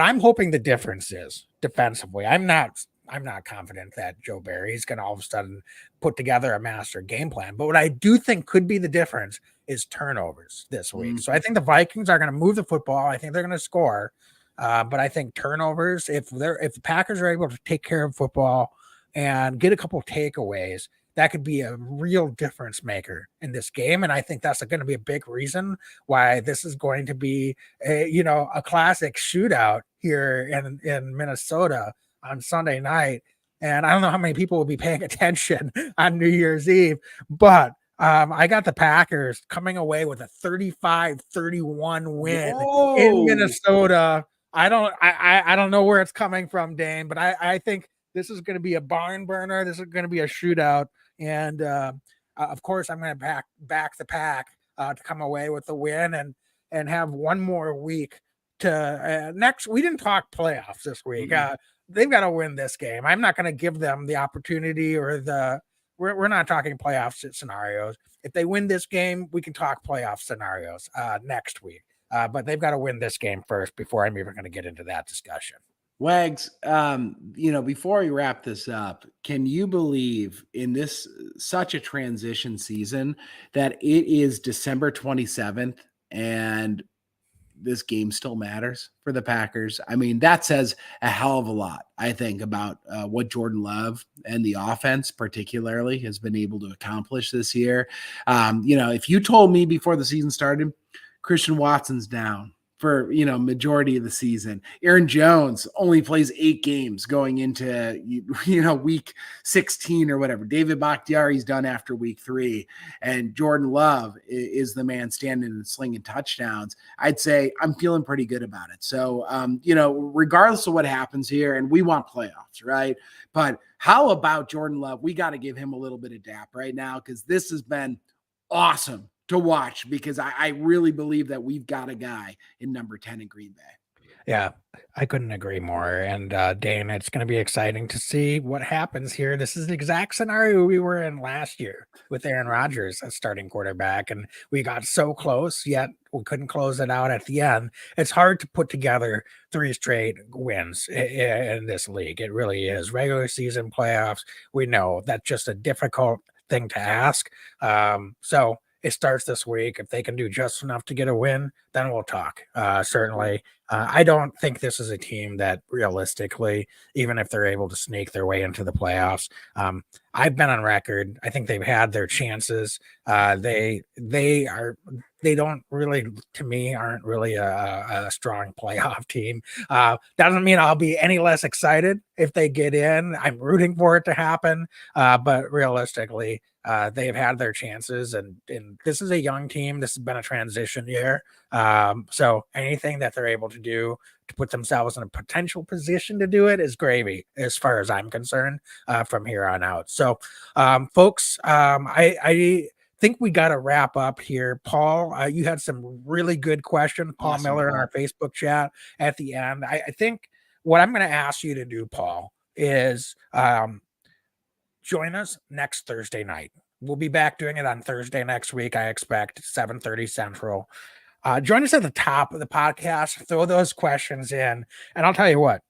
I'm hoping the difference is defensively. I'm not confident that Joe Barry is going to all of a sudden put together a master game plan, but what I do think could be the difference is turnovers this week. So I think the Vikings are going to move the football. I think they're going to score. But I think turnovers, if the Packers are able to take care of football and get a couple takeaways, that could be a real difference maker in this game. And I think that's going to be a big reason why this is going to be a classic shootout here in Minnesota on Sunday night. And I don't know how many people will be paying attention on New Year's Eve, but I got the Packers coming away with a 35-31 win in Minnesota. I don't know where it's coming from, Dane, but I think this is going to be a barn burner. This is going to be a shootout. And of course, I'm going to back the Pack to come away with the win and have one more week to next. We didn't talk playoffs this week. They've got to win this game. I'm not going to give them the opportunity or we're not talking playoff scenarios. If they win this game, we can talk playoff scenarios next week. but they've got to win this game first before I'm even going to get into that discussion. Wags, before we wrap this up, can you believe in this such a transition season that it is December 27th and this game still matters for the Packers? I mean, that says a hell of a lot, I think, about what Jordan Love and the offense particularly has been able to accomplish this year. If you told me before the season started, Christian Watson's down for, majority of the season, Aaron Jones only plays 8 games going into, week 16 or whatever, David Bakhtiari's done after week 3, and Jordan Love is the man standing and slinging touchdowns, I'd say I'm feeling pretty good about it. So, regardless of what happens here, and we want playoffs, right? But how about Jordan Love? We got to give him a little bit of dap right now, because this has been awesome to watch, because I really believe that we've got a guy in number 10 in Green Bay. Yeah, I couldn't agree more. And Dane, it's going to be exciting to see what happens here. This is the exact scenario we were in last year with Aaron Rodgers as starting quarterback, and we got so close, yet we couldn't close it out at the end. It's hard to put together 3 straight wins in this league. It really is. Regular season, playoffs, we know that's just a difficult thing to ask. So it starts this week. If they can do just enough to get a win, then we'll talk. Certainly. I don't think this is a team that realistically, even if they're able to sneak their way into the playoffs, I've been on record. I think they've had their chances. They don't really, to me, aren't really a strong playoff team. Doesn't mean I'll be any less excited if they get in. I'm rooting for it to happen. But realistically, they've had their chances, and this is a young team. This has been a transition year. So anything that they're able to do to put themselves in a potential position to do it is gravy, as far as I'm concerned, from here on out. So, folks, I think we got to wrap up here. Paul, you had some really good questions. Paul Awesome, Miller in our Facebook chat at the end. I think what I'm going to ask you to do, Paul, is join us next Thursday night. We'll be back doing it on Thursday next week, I expect, 7:30 Central. Join us at the top of the podcast. Throw those questions in. And I'll tell you what,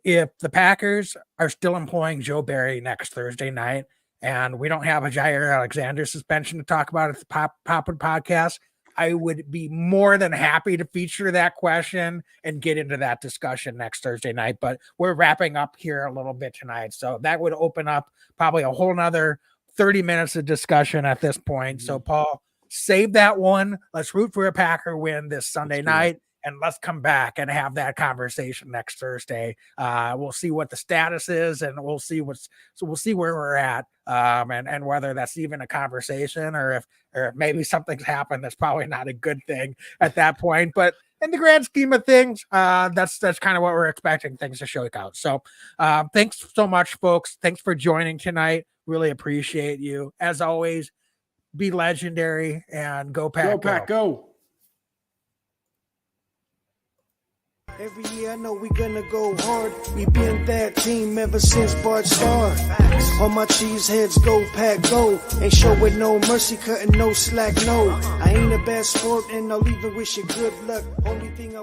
if the Packers are still employing Joe Barry next Thursday night and we don't have a Jaire Alexander suspension to talk about at the Pop-Up podcast, I would be more than happy to feature that question and get into that discussion next Thursday night. But we're wrapping up here a little bit tonight. So that would open up probably a whole nother 30 minutes of discussion at this point. Mm-hmm. So, Paul, save that one. Let's root for a Packer win this Sunday night, and let's come back and have that conversation next Thursday. We'll see what the status is, and we'll see where we're at, and whether that's even a conversation, or if maybe something's happened that's probably not a good thing at that point. But in the grand scheme of things, that's kind of what we're expecting things to shake out. So thanks so much, folks. Thanks for joining tonight. Really appreciate you. As always, be legendary and go Pack. Go Pack, go. Every year I know we gonna go hard. We been that team ever since Bart started. All my cheese heads go Pack, go. Ain't showing no mercy, cutting no slack, no. I ain't a bad sport and I'll even wish you good luck. Only thing I